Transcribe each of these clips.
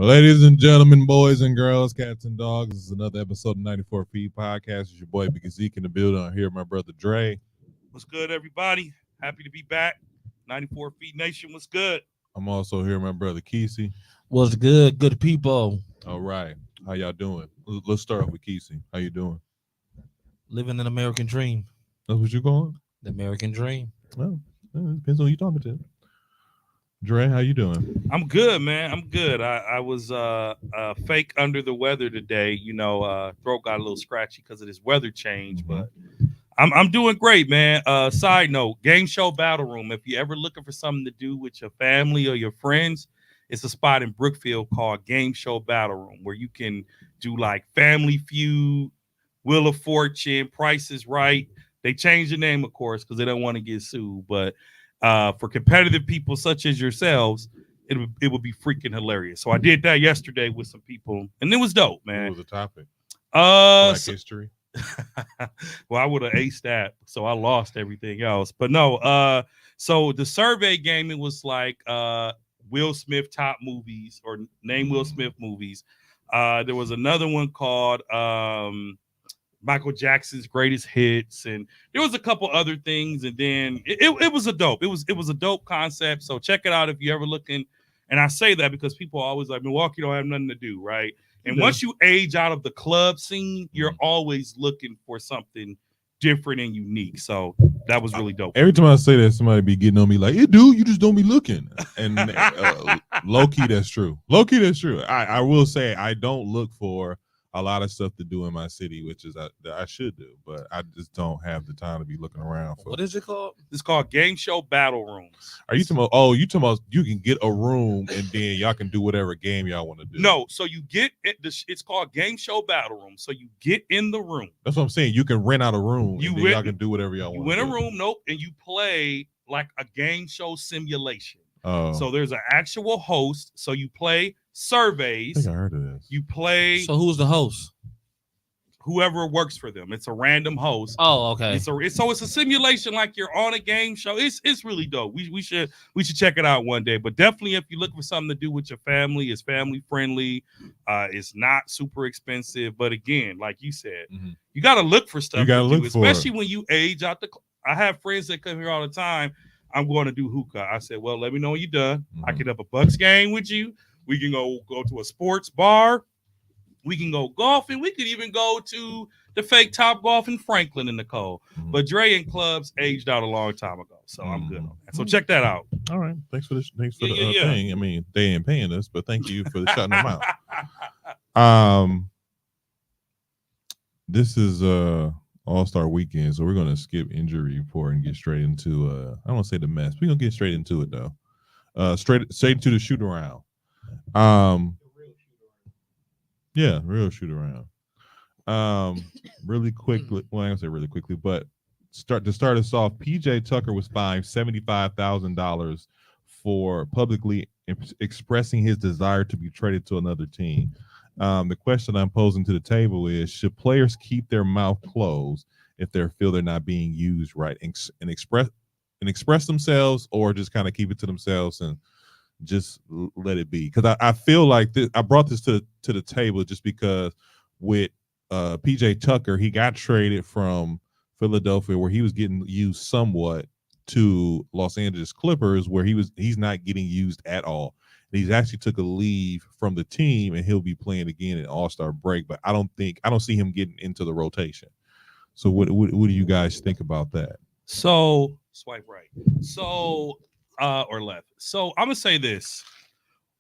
Ladies and gentlemen, boys and girls, cats and dogs, this is another episode of 94 Feet Podcast. It's your boy Big Zeke in the building. I'm here with my brother Dre. What's good, everybody? Happy to be back. 94 Feet Nation, what's good? I'm also here with my brother Kesey. What's good, good people? All right, how y'all doing? Let's start off with Kesey. How you doing? Living an American dream. That's what you going? The American dream. Well, it depends on who you talking to. Dre, how you doing? I'm good, man. I'm good. I was fake under the weather today. You know, throat got a little scratchy because of this weather change, but I'm doing great, man. Side note, Game Show Battle Room. If you're ever looking for something to do with your family or your friends, it's a spot in Brookfield called Game Show Battle Room where you can do like Family Feud, Wheel of Fortune, Price is Right. They changed the name, of course, because they don't want to get sued. But for competitive people such as yourselves, it would be freaking hilarious. So I did that yesterday with some people, and it was dope, man. What was the topic? Black So, history. well, I would have aced that, so I lost everything else. But no, so the survey game, it was like Will Smith top movies or name Will Smith movies. There was another one called Michael Jackson's greatest hits, and there was a couple other things, and then it was a dope. It was a dope concept. So check it out if you ever looking. And I say that because people are always like, Milwaukee don't have nothing to do, right? And once you age out of the club scene, you're always looking for something different and unique. So that was really dope. Every time I say that, somebody be getting on me like, "Hey, dude, you just don't be looking." And low key, that's true. Low key, that's true. I will say I don't look for a lot of stuff to do in my city, which is that I should do, but I just don't have the time to be looking around for. What is it called? It's called Game Show Battle Rooms. Are you talking about? Oh, you talking about you can get a room and then y'all can do whatever game y'all want to do. No, so you get it. It's called Game Show Battle Room. So you get in the room. That's what I'm saying. You can rent out a room. You and then rent- y'all can do whatever y'all You want. win a room, nope, and you play like a game show simulation. Oh, So there's an actual host. So you play I surveys. think I heard of this. You play So who's the host? whoever works for them. It's a random host. Oh, okay. It's a simulation like you're on a game show. It's really dope. We should check it out one day. But definitely, if you look for something to do with your family, it's family friendly. It's not super expensive. But again, like you said, you got to look for stuff. You gotta to do, look for especially when you age out the. I have friends that come here all the time. I'm going to do hookah. I said, well, let me know when you're done. I can up a Bucks game with you. We can go to a sports bar. We can go golfing. We could even go to the fake Top Golf in Franklin in the cold. But Dre and clubs aged out a long time ago, so I'm good on that. So check that out. All right. Thanks for this. Thanks for the Yeah. thing. I mean, they ain't paying us, but thank you for shutting them out. This is All-Star Weekend, so we're gonna skip injury report and get straight into I don't want to say the mess. We're gonna get straight into it though. Straight into the shoot around. Yeah, real shoot around. Really quickly. Well, I don't say really quickly, but start us off. PJ Tucker was fined $75,000 for publicly expressing his desire to be traded to another team. The question I'm posing to the table is: should players keep their mouth closed if they feel they're not being used right and express themselves, or just kind of keep it to themselves and just let it be? Because I feel like this, I brought this to the table just because with PJ Tucker, he got traded from Philadelphia, where he was getting used somewhat, to Los Angeles Clippers, where he's not getting used at all. He's actually took a leave from the team, and he'll be playing again at All-Star break. But I don't see him getting into the rotation. So what do you guys think about that? So swipe right. So or left. So I'm gonna say this.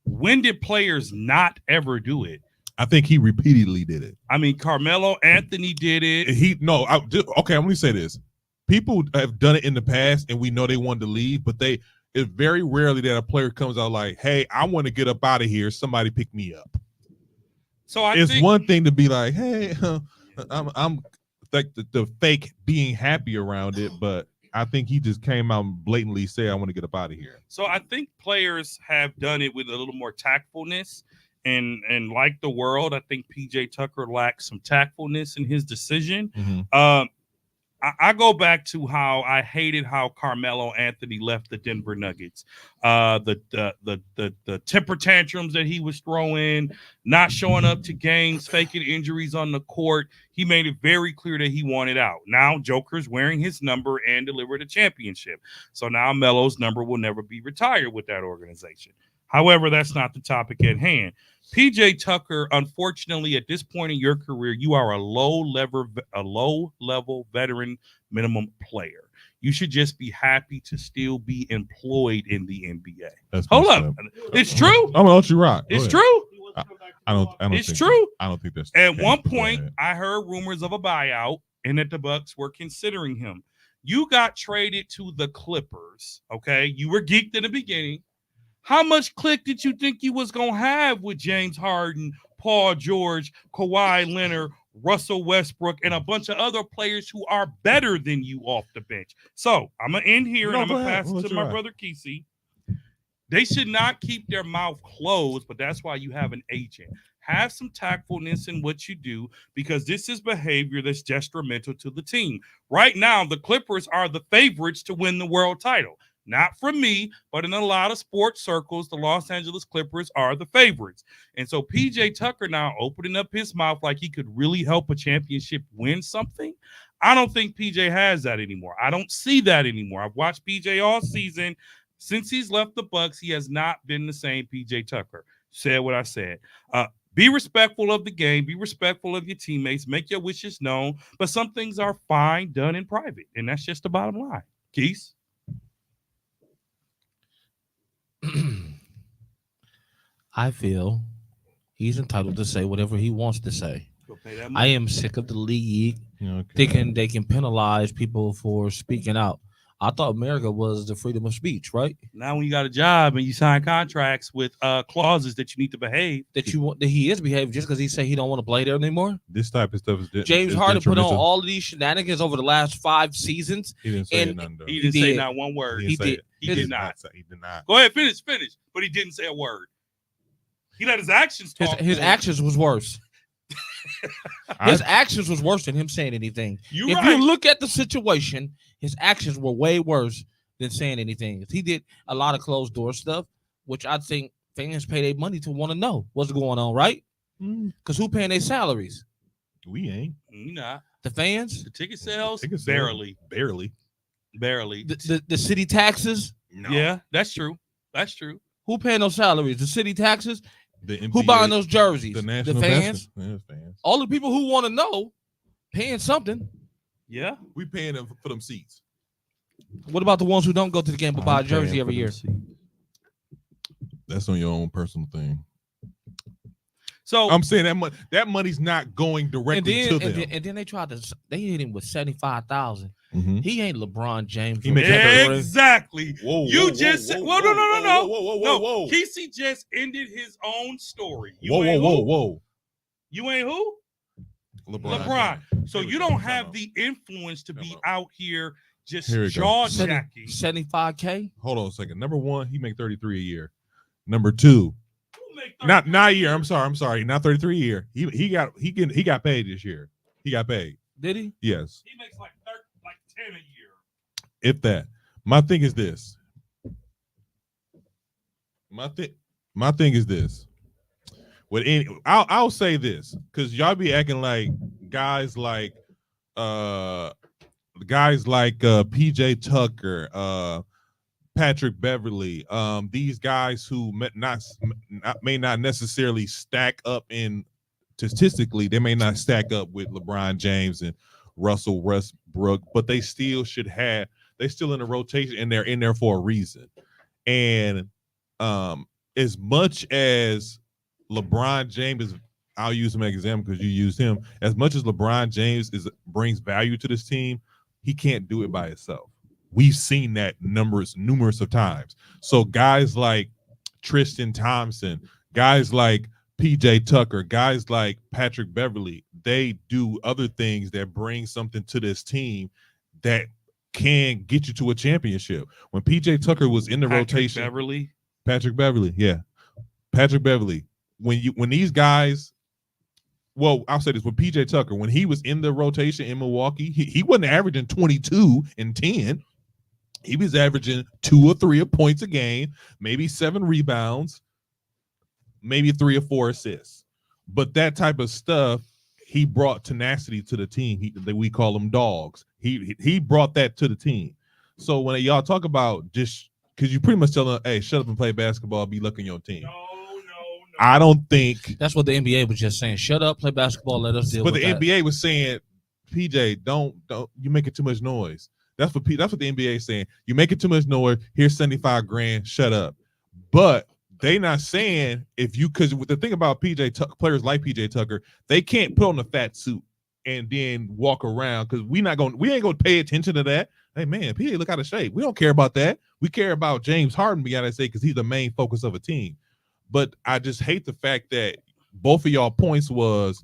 When did players not ever do it? I think he repeatedly did it. I mean, Carmelo Anthony did it. Okay, I'm gonna say this. People have done it in the past, and we know they wanted to leave, but it's very rarely that a player comes out like, "Hey, I want to get up out of here. Somebody pick me up." So it's one thing to be like, "Hey, I'm like the fake being happy around it," but I think he just came out and blatantly said, "I want to get up out of here." So I think players have done it with a little more tactfulness, and like the world, I think PJ Tucker lacked some tactfulness in his decision. I go back to how I hated how Carmelo Anthony left the Denver Nuggets. The temper tantrums that he was throwing, not showing up to games, faking injuries on the court. He made it very clear that he wanted out. Now Joker's wearing his number and delivered a championship. So now Melo's number will never be retired with that organization. However, that's not the topic at hand. PJ Tucker, unfortunately, at this point in your career, you are a low level veteran minimum player. You should just be happy to still be employed in the NBA. That's Hold messed up. It's true. I'm gonna let you rock. Go It's ahead. true. I don't It's think true. I don't think that's At the one case. Go point, ahead. I heard rumors of a buyout and that the Bucks were considering him. You got traded to the Clippers. Okay. You were geeked in the beginning. How much click did you think you was going to have with James Harden, Paul George, Kawhi Leonard, Russell Westbrook, and a bunch of other players who are better than you off the bench? So I'm going to end here and I'm going to pass it to my brother Kesey. They should not keep their mouth closed, but that's why you have an agent. Have some tactfulness in what you do, because this is behavior that's detrimental to the team. Right now, the Clippers are the favorites to win the world title. Not from me, but in a lot of sports circles, the Los Angeles Clippers are the favorites. And so PJ Tucker now opening up his mouth like he could really help a championship win something. I don't think PJ has that anymore. I don't see that anymore. I've watched PJ all season. Since he's left the Bucks, he has not been the same PJ Tucker. Said what I said. Be respectful of the game. Be respectful of your teammates. Make your wishes known. But some things are fine done in private. And that's just the bottom line. Keith? I feel he's entitled to say whatever he wants to say. I am sick of the league thinking they can penalize people for speaking out. I thought America was the freedom of speech, right? Now, when you got a job and you sign contracts with clauses that you need to behave, That he is behaving just because he said he don't want to play there anymore. This type of stuff is James Harden put on all of these shenanigans over the last 5 seasons. He didn't say and it none, though. he didn't say not one word. He did. He did not. He did not. Go ahead, finish. But he didn't say a word. He let his actions talk. His actions was worse. His actions was worse than him saying anything. If you look at the situation, his actions were way worse than saying anything. He did a lot of closed door stuff, which I think fans pay their money to want to know what's going on, right? Because who paying their salaries? We ain't. You not. The fans? The ticket sales? Barely. The city taxes? No. Yeah, that's true. Who paying those salaries? The city taxes? The NBA, who buying those jerseys? The national fans? Yeah, fans. All the people who want to know paying something. Yeah. We paying them for them seats. What about the ones who don't go to the game but buy a jersey every year? That's on your own personal thing. So I'm saying that money's not going directly to them. And then they hit him with 75,000. Mm-hmm. He ain't LeBron James. He makes exactly. Whoa, you just said, no. Whoa. Kesey just ended his own story. Whoa. You ain't who? LeBron. So you don't have the influence to be out here just jaw-jacking. 75K? Hold on a second. Number one, he make 33 a year. Number two, not a year. I'm sorry. Not 33 a year. He got paid this year. He got paid. Did he? Yes. He makes like 10 a year. If that. My thing is this. My thing is this. I'll say this because y'all be acting like guys like PJ Tucker, Patrick Beverly, these guys who may not necessarily stack up in statistically, they may not stack up with LeBron James and Russell Westbrook, but they still should have. They still in the rotation and they're in there for a reason. And as much as LeBron James is, I'll use him as an example because you used him. As much as LeBron James brings value to this team, he can't do it by himself. We've seen that numerous of times. So guys like Tristan Thompson, guys like PJ Tucker, guys like Patrick Beverly, they do other things that bring something to this team that can get you to a championship. When PJ Tucker was in the rotation, Patrick Beverly, yeah. Patrick Beverly. When these guys well, I'll say this with PJ Tucker, when he was in the rotation in Milwaukee, he wasn't averaging 22 and 10. He was averaging 2 or 3 points a game, maybe 7 rebounds, maybe 3 or 4 assists. But that type of stuff, he brought tenacity to the team. We call them dogs. He brought that to the team. So when y'all talk about just because you pretty much tell them, hey, shut up and play basketball, be lucky on your team. No. I don't think that's what the NBA was just saying. Shut up, play basketball, let us deal with that. But the NBA was saying, PJ, don't you making too much noise. That's what the NBA is saying. You making too much noise. Here's $75,000. Shut up. But they not saying because the thing about players like PJ Tucker, they can't put on the fat suit and then walk around because we ain't gonna pay attention to that. Hey man, PJ look out of shape. We don't care about that. We care about James Harden, we gotta say, because he's the main focus of a team. But I just hate the fact that both of y'all points was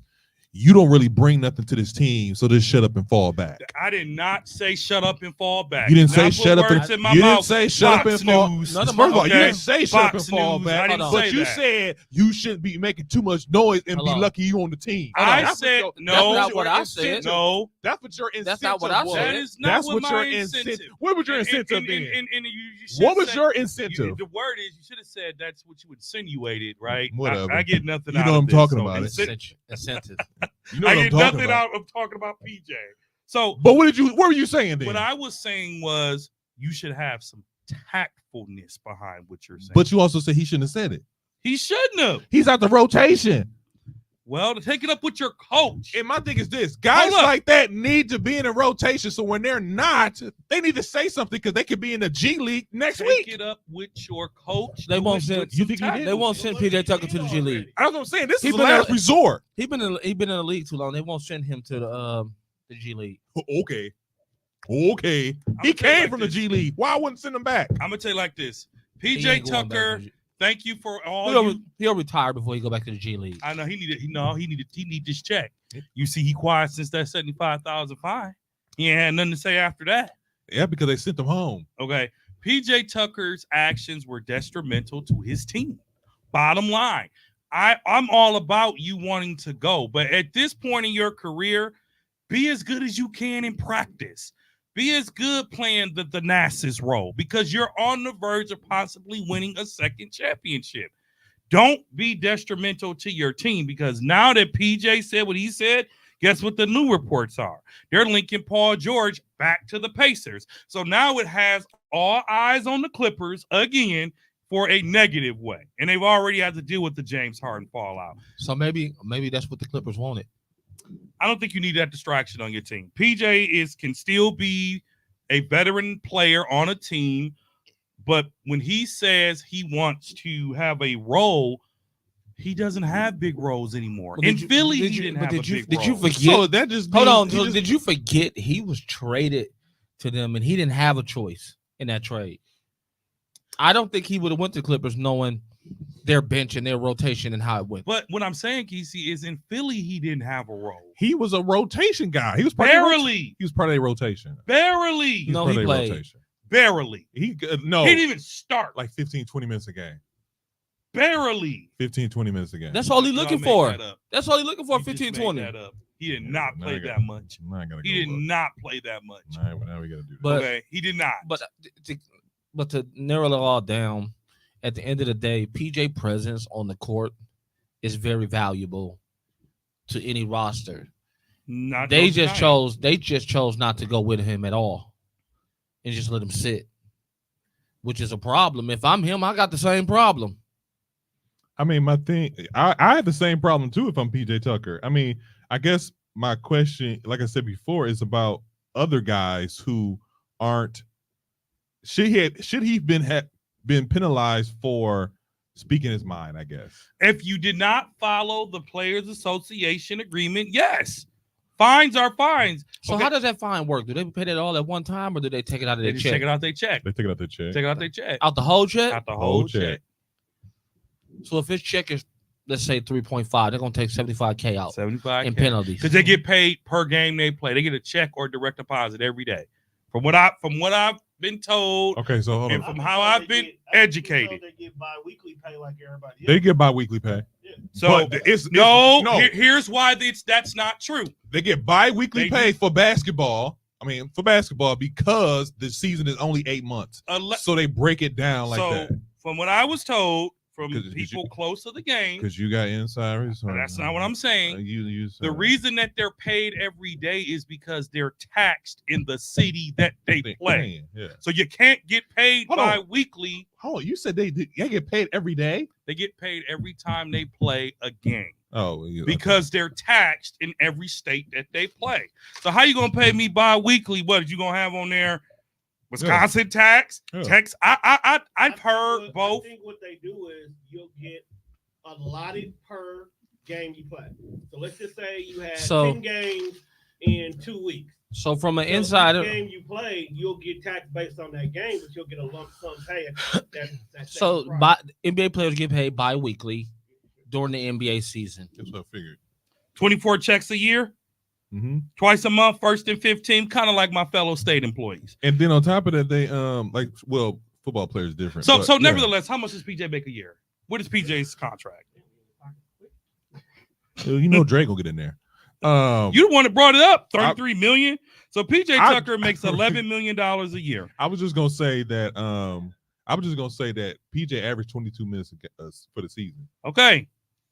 you don't really bring nothing to this team, so just shut up and fall back. I did not say shut up and fall back. You didn't say shut up and you didn't say shut up and fall. First of all, you didn't say shut up and fall back, but you said you shouldn't be making too much noise and be lucky you on the team. I said no. That's not what I said. No, that's what your incentive. That's not what I said. That is not what my incentive. What was your incentive then? What was your incentive? The word is you should have said that's what you insinuated, right? Whatever. I get nothing. You know what I'm talking about. Incentive. You know what I'm talking nothing about. out of talking about PJ. So, but what were you saying then? What I was saying was you should have some tactfulness behind what you're saying. But you also said he shouldn't have said it. He shouldn't have. He's out the rotation. Well, to take it up with your coach. And my thing is this: guys like that need to be in a rotation. So when they're not, they need to say something because they could be in the G League next week. Take it up with your coach. They won't send. You think they won't send PJ Tucker to the G League? That's what I'm saying. This is the last resort. He been in the league too long. They won't send him to the G League. Okay. He came from the G League. Why wouldn't send him back? I'm gonna tell you like this: PJ Tucker. Thank you for all. He'll retire before he go back to the G League. I know he needed this check. You see, he quiet since that $75,000 fine. He ain't had nothing to say after that. Yeah, because they sent him home. Okay, PJ Tucker's actions were detrimental to his team. Bottom line, I'm all about you wanting to go, but at this point in your career, be as good as you can in practice. Be as good playing the Thanasis role because you're on the verge of possibly winning a second championship. Don't be detrimental to your team because now that PJ said what he said, guess what the new reports are? They're linking Paul George back to the Pacers. So now it has all eyes on the Clippers again for a negative way. And they've already had to deal with the James Harden fallout. So maybe that's what the Clippers wanted. I don't think you need that distraction on your team. PJ can still be a veteran player on a team, but when he says he wants to have a role, he doesn't have big roles anymore. In Philly, he didn't have a big role. Did you forget? So that just hold on. Did you forget he was traded to them and he didn't have a choice in that trade? I don't think he would have went to Clippers knowing their bench and their rotation and how it went. But what I'm saying, Kesey, is in Philly, he didn't have a role. He was a rotation guy. He was part barely. He was part of a rotation. Barely. No, he played. Rotation. Barely. He didn't even start. Like 15, 20 minutes a game. Barely. 15, 20 minutes a game. That's all he's looking for. That's all he's looking for, 15, 20. He did not play that much. He did not play that much. All right, well, now we got to do that. But, okay, he did not. But to narrow it all down, at the end of the day, PJ presence on the court is very valuable to any roster. They just chose not to go with him at all and just let him sit, which is a problem. If I'm him, I got the same problem. I mean, my thing, I have the same problem too if I'm PJ Tucker. I mean, I guess my question, like I said before, is about other guys who aren't. Should he been penalized for speaking his mind? I guess if you did not follow the Players Association agreement, yes, fines are fines. So how does that fine work? Do they pay that all at one time, or do they take it out of their check? Take it out their check. They take it out their check. Take it out their check. Out the whole check. Out the whole check. So if his check is, let's say 3.5, they're gonna take $75,000 out. $75,000 in penalties because they get paid per game they play. They get a check or direct deposit every day. From what I've been told. Okay, so hold on. And from how I've been educated, they get bi-weekly pay like everybody else. They get bi-weekly pay. Yeah. So But here's why that's not true. They get bi-weekly pay for basketball. I mean, for basketball because the season is only 8 months. So they break it down like that. From what I was told from people close to the game, because you got insiders. That's not what I'm saying. The reason that they're paid every day is because they're taxed in the city that they play. Yeah. So you can't get paid bi-weekly. Hold on, you said they get paid every day? They get paid every time they play a game. Oh, yeah, because they're taxed in every state that they play. So how you gonna pay me bi-weekly? What you gonna have on there? Wisconsin tax, Texas. I've heard both. I think what they do is you'll get allotted per game you play. So let's just say you had 10 games in 2 weeks. So from an insider game you play, you'll get taxed based on that game, but you'll get a lump sum pay. So NBA players get paid bi-weekly during the NBA season. That's what I figured. 24 checks a year, twice a month, 1st and 15th, kind of like my fellow state employees. And then on top of that, they football players different. So nevertheless, how much does PJ make a year? What is PJ's contract? You know Drake will get in there. You the one that brought it up, $33 million. So PJ Tucker makes $11 million a year. I was just gonna say that. PJ averaged 22 minutes for the season. Okay,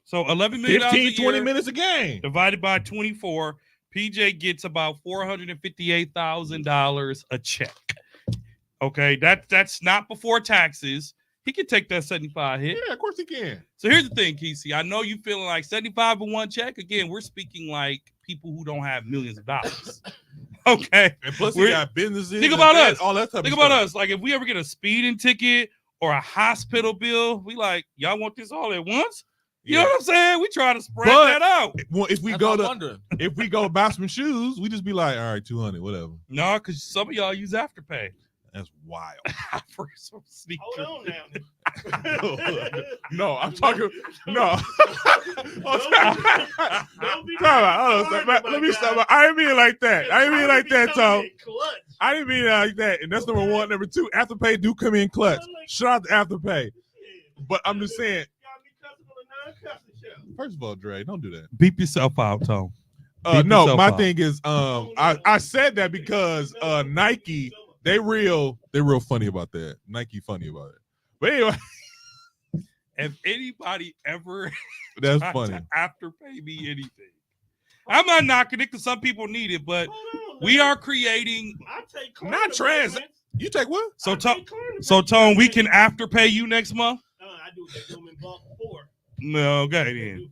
so $11 million 20 minutes a game divided by 24. PJ gets about $458,000 a check. Okay, that's not before taxes. He can take that 75 hit. Yeah, of course he can. So here's the thing, Kesey. I know you feeling like 75 for one check. Again, we're speaking like people who don't have millions of dollars. Okay. And plus we got businesses. Think about us. All that type Think of about stuff. us. Like if we ever get a speeding ticket or a hospital bill, we like, y'all want this all at once? You know what I'm saying? We try to spread that out. Well, if we go buy some shoes, we just be like, all right, 200, whatever. No, because some of y'all use Afterpay. That's wild. For some sneakers. Hold on now. No, I'm talking. No. Let me stop. I didn't mean it like that. I didn't mean it like that, Tom. I didn't mean it like that. And that's number one. Number two, Afterpay do come in clutch. Shout out to Afterpay. But I'm just saying. First of all, Dre, don't do that. Beep yourself out, Tom. No, my thing is, I said that because Nike. They real funny about that. Nike funny about it. But anyway, if anybody ever that's funny Afterpay me anything, I'm not knocking it because some people need it, but we are creating. I take not trans. You take what? So Tone, we can Afterpay you next month. I do. They do them in bulk 4. No, okay then.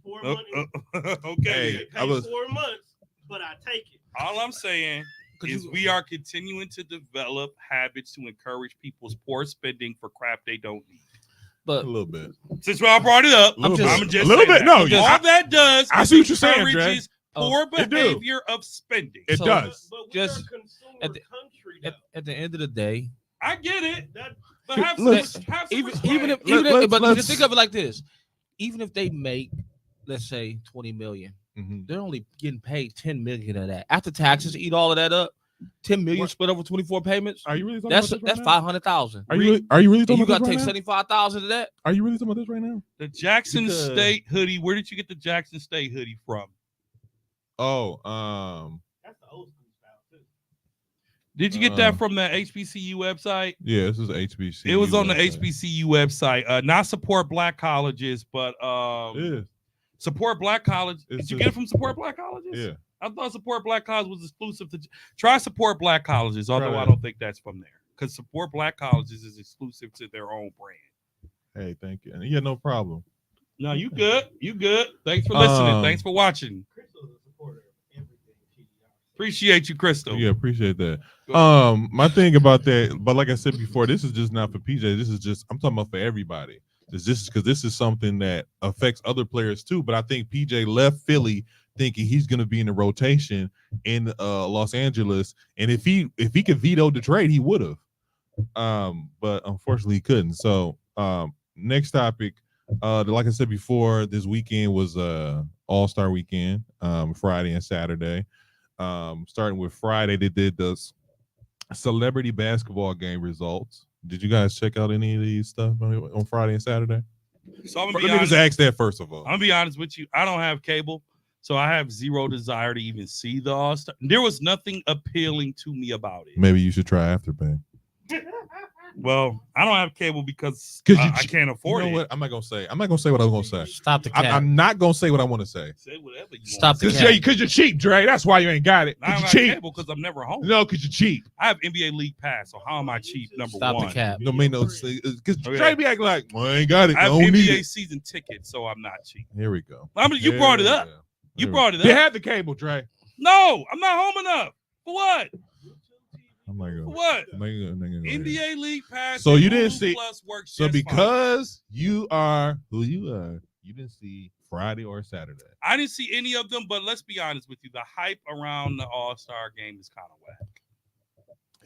Okay, I was 4 months, but I take it. All I'm saying is we are continuing to develop habits to encourage people's poor spending for crap they don't need. But a little bit. Since I brought it up, I'm just a little bit. No, all that does. I see what you're saying, Dre. Encourages poor behavior of spending. It does. But just at the end of the day, I get it. But even if just think of it like this: even if they make, let's say, 20 million. They're only getting paid 10 million of that. After taxes, eat all of that up. 10 million split over 24 payments. Are you really talking about this that's 500,000. Are you really talking you about got to this take right 75,000 of that? Are you really talking about this right now? The Jackson State hoodie. Where did you get the Jackson State hoodie from? Oh, that's the old school style too. Did you get that from the HBCU website? Yeah, this is HBCU. It was on the HBCU website. Not support black colleges, but support black colleges. Did you get it from support black colleges? Yeah. I thought support black colleges was exclusive to. Try support black colleges, although I don't think that's from there. Because support black colleges is exclusive to their own brand. Hey, thank you. Yeah, no problem. No, you good. You good. Thanks for listening. Thanks for watching. Crystal's a supporter of everything. Appreciate you, Crystal. Yeah, appreciate that. My thing about that, but like I said before, this is just not for PJ. This is just I'm talking about for everybody. This is because this is something that affects other players too. But I think PJ left Philly thinking he's going to be in the rotation in Los Angeles, and if he could veto the trade, he would have. But unfortunately, he couldn't. So next topic, like I said before, this weekend was All-Star weekend, Friday and Saturday. Starting with Friday, they did the celebrity basketball game results. Did you guys check out any of these stuff on Friday and Saturday? So I'm Let gonna be me just honest. ask that first of all. I'm gonna be honest with you. I don't have cable, so I have zero desire to even see the All-Star. There was nothing appealing to me about it. Maybe you should try Afterpay. Well, I don't have cable because I can't afford You know it. what? I'm not gonna say what I was gonna say. Stop the cap. I'm not gonna say what I want to say. Say whatever you Stop want. the cap. Because you're cheap, Dre. That's why you ain't got it. I don't Because have you're cheap. cable because I'm never home. No, because you're cheap. I have NBA League Pass, so how am I cheap? Number Stop one. the cap. No, make no sense. Because Okay. Dre be acting like, well, I ain't got it. I I have don't need NBA it. season tickets, so I'm not cheap. Here we go. I mean, you brought it up. You brought it They up. had the cable, Dre. No, I'm not home enough. For what? I'm not For gonna. what? I'm not gonna go ahead. NBA League Pass. So and you didn't Hulu see- Plus works So just fine. because you are who you are, you didn't see Friday or Saturday. I didn't see any of them, but let's be honest with you, the hype around the All-Star game is kind of whack.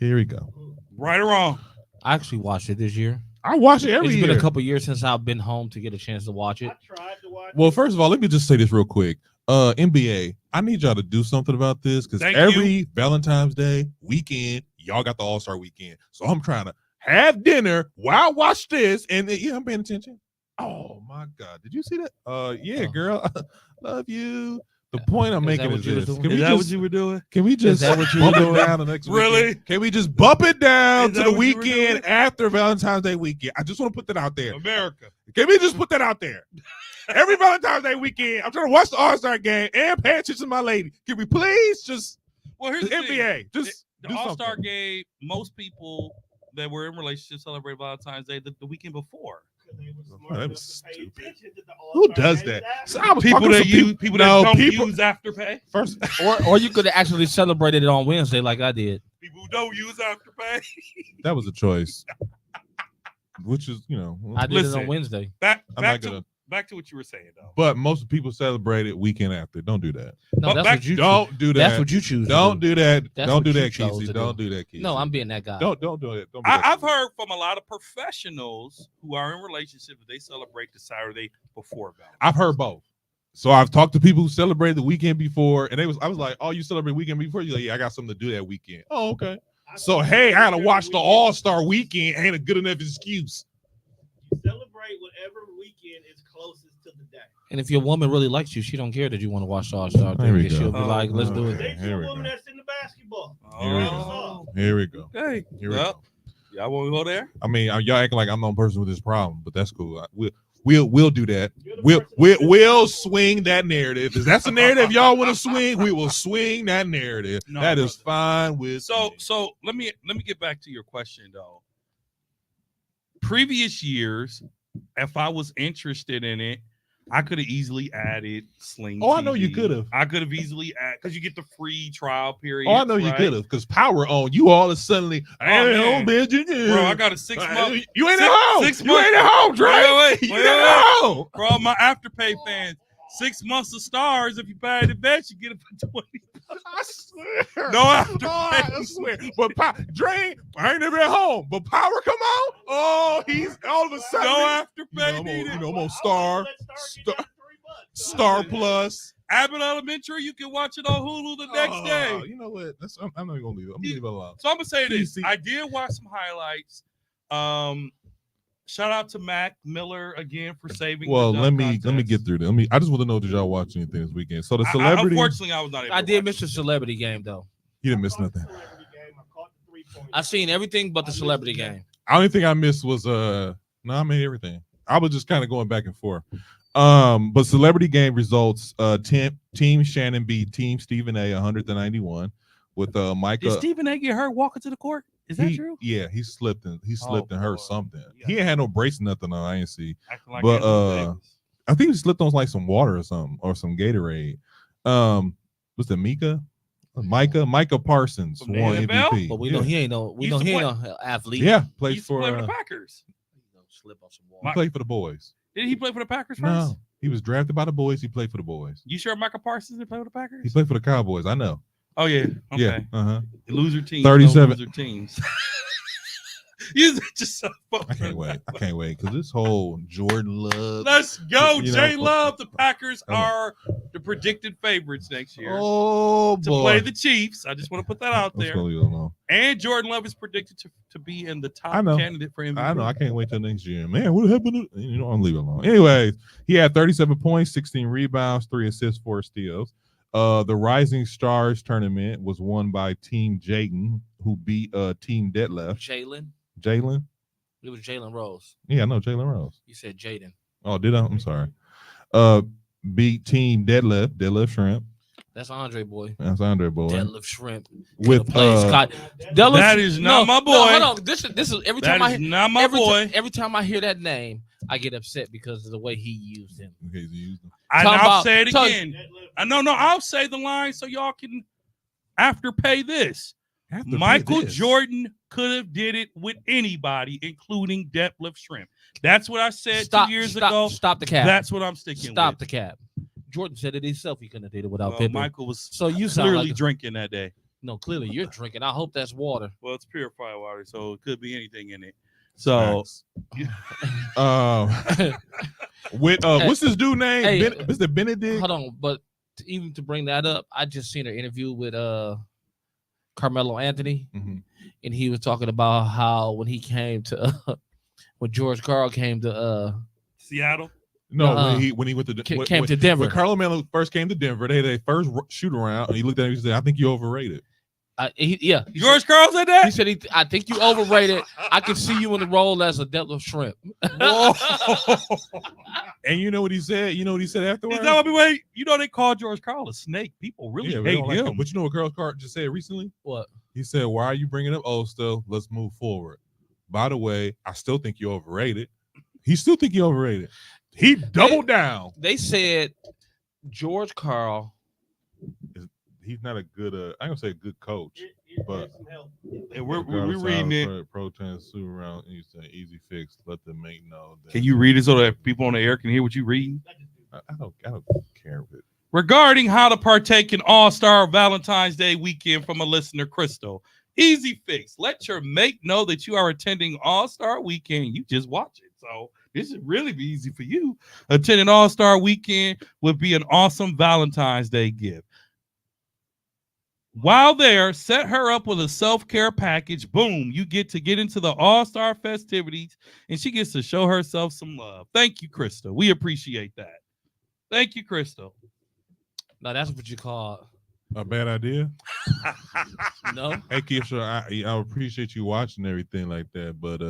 Here we go. Right or wrong? I actually watched it this year. I watch it every It's year. been a couple years since I've been home to get a chance to watch it. I tried to watch. Well, first of all, let me just say this real quick. NBA, I need y'all to do something about this because Thank every Valentine's Day weekend, y'all got the All-Star weekend. So I'm trying to have dinner while I watch this, and yeah, I'm paying attention. Oh my God, did you see that? Yeah, girl, love you. The point I'm Is that making what is you was this: doing? can we Is that just what you were doing? can we just that what you bump were it doing? down the next Really? weekend? Can we just bump it down Is to that the what you were weekend doing? after Valentine's Day weekend? I just want to put that out there. America. Can we just put that out there? Every Valentine's Day weekend, I'm trying to watch the All-Star game and pay attention to my lady. Can we please just Well, here's the thing. NBA? Just The do All-Star something. game, most people that were in relationships celebrate Valentine's Day the weekend before. Oh, that was stupid. Who Who does that? So I was People talking to that some use people that No, don't people- use Afterpay. First, Or you could have actually celebrated it on Wednesday like I did. People who don't use Afterpay. that was a choice, which is I did it Listen. on Wednesday. Back I'm back not to gonna. back to what you were saying though. But most people celebrate it weekend after. Don't do that. No, But that's back- what you Don't do that. That's what you choose. Don't do that. That's Don't what do you that, chose Kesey. to Don't do. do that, Kesey. No, I'm being that guy. Don't do it. Don't be that I've Kesey. heard from a lot of professionals who are in relationships that they celebrate the Saturday before Valentine's. I've heard both. So I've talked to people who celebrated the weekend before, and I was like, "Oh, you celebrate weekend before?" You're like, "Yeah, I got something to do that weekend." Oh, okay. So hey, I gotta watch the All-Star weekend. Ain't a good enough excuse. You celebrate whatever weekend is closest to the day. And if your woman really likes you, she don't care that you want to watch the All-Star There we thing. go. She'll be like, let's do it. They Here we a woman go. that's into basketball. Here we Oh, Here we go. okay. Here we Well, go. y'all want to go there? I mean, y'all acting like I'm the only person with this problem, but that's cool. We'll do that. You're the We'll person with this we'll problem. swing that narrative. If that's a narrative y'all want to swing, we will swing that narrative. No, that is brother. fine with So me. so let me get back to your question though. Previous years, if I was interested in it, I could have easily added Sling. Oh, I know you TV. could have. I could have easily added because you get the free trial period. Oh, I know you right? could have, because power on you all of suddenly. man. Bitch, Bro, I got a 6 month. You ain't six- at home. 6 You months. ain't at home, Dre. Wait, You ain't at home. For all my Afterpay fans, 6 months of stars. If you buy in advance, you get it for 20. I swear. No Afterpay. Oh, I swear. But Dre, I ain't never at home. But power come on. Oh, he's all of a sudden. No Afterpay I'm needed. on, I'm on Star, Star Plus. Abbott Elementary, you can watch it on Hulu the next Oh, day. You know what? I'm not even gonna leave it. I'm gonna leave it alone. So I'm gonna say this. TC. I did watch some highlights. Shout out to Mac Miller again for saving. Well, the let dunk me contest. get through this. I just want to know, did y'all watch anything this weekend? So the I- celebrity, unfortunately, I was not able. I to did watch miss it. the celebrity game though. you didn't miss nothing. I seen everything but the celebrity game. The only thing I missed was no, I made everything. I was just kind of going back and forth. But celebrity game results: Team Shannon beat Team Stephen A 100-91 with Micah. Did Stephen A get hurt walking to the court? Is that true? Yeah, he slipped and Oh, hurt boy. something. Yeah. He ain't had no brace, nothing on. I ain't see. Acting like But, Anthony Davis. I think he slipped on like some water or something, or some Gatorade. Was it Micah Parsons From the won NFL? MVP. But we yeah. know he ain't no. We He know used he to ain't no athlete. Yeah, He played used to for play for the Packers. Slip on some he played for the boys. Did he play for the Packers first? No, he was drafted by the boys. He played for the boys. You sure Michael Parsons didn't play for the Packers? He played for the Cowboys. I know. Oh yeah. Okay. Yeah. Loser teams. 37. Loser teams. You just I can't wait. I can't wait because this whole Jordan Love. Let's go, You know, J Love. The Packers come on. are the predicted favorites next year Oh to boy. play the Chiefs. I just want to put that out Let's there. go leave it alone. And Jordan Love is predicted to be in the top I know. candidate for MVP. I know. I can't wait till next year. Man, what happened? You know, I'll leave it alone. Anyways, he had 37 points, 16 rebounds, 3 assists, 4 steals. The Rising Stars tournament was won by Team Jayden, who beat Team Detlef. Jalen? It was Jalen Rose. Yeah, I know Jalen Rose. You said Jaden. Oh, did I? I'm sorry. Beat Team Detlef Shrimp. That's Andre boy. That's Andre boy. Deadlift Shrimp. With Scott. That is not my boy. No, hold on. This is every time That is not my boy. Every time I hear that name, I get upset because of the way he used him. Okay, so you used him. I'll say it again. I'll say the line so y'all can afterpay this. Michael Jordan could have did it with anybody, including Detlef Shrimp. That's what I said 2 years ago. Stop the cap. That's what I'm sticking with. Stop the cap. Jordan said it himself. He couldn't have did it without Pippen. Michael was so you sound clearly like drinking that day. No, clearly you're drinking. I hope that's water. Well, it's purified water, so it could be anything in it. So, what's this dude name? Hey, Mr. Benedict. Hold on, but even to bring that up, I just seen an interview with Carmelo Anthony, and he was talking about how when he came to when George Karl came to Seattle. No, when he went to came to Denver. When Carlo Melo first came to Denver, they had their first shoot around, and he looked at him and said, "I think you overrated." George Karl said that. He said, "I think you overrated. I can see you in the role as a Detlef Shrimp." And you know what he said? You know what he said afterwards? Is that what you know they call George Karl a snake. People really hate him. But you know what George Karl just said recently? What? He said, "Why are you bringing up old stuff? Let's move forward." By the way, I still think you're overrated. He still think you're overrated. He doubled down. They said George Karl. He's not a good. I ain't gonna say a good coach, but and we're reading it. Pro trans super around. You say easy fix. Let them make know. Can you read it so that people on the air can hear what you read? I don't care with it. Regarding how to partake in All-Star Valentine's Day weekend from a listener, Crystal. Easy fix. Let your mate know that you are attending All-Star Weekend. You just watch it. So this should really be easy for you. Attending All-Star Weekend would be an awesome Valentine's Day gift. While there, set her up with a self-care package. Boom, you get to get into the All-Star festivities, and she gets to show herself some love. Thank you, Crystal. We appreciate that. Thank you, Crystal. Now that's what you call a bad idea. No. Hey, Keisha, I appreciate you watching everything like that, but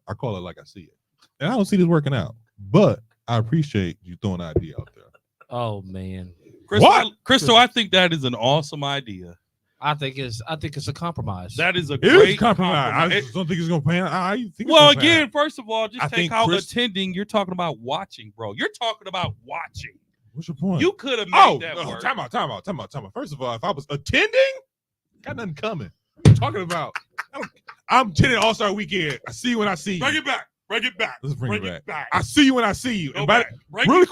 I call it like I see it, and I don't see this working out. But I appreciate you throwing an idea out there. Oh man, Crystal, I think that is an awesome idea. I think it's a compromise. That is a great compromise. I just don't think it's gonna pan. I think. Well, again, first of all, just take out attending. You're talking about watching, bro. You're talking about watching. What's your point? You could have made that work. Time out. First of all, if I was attending, got nothing coming. What are you talking about? I'm attending All-Star Weekend. I see you when I see you. Bring it back. Let's bring it back. I see you when I see you. Go And back. really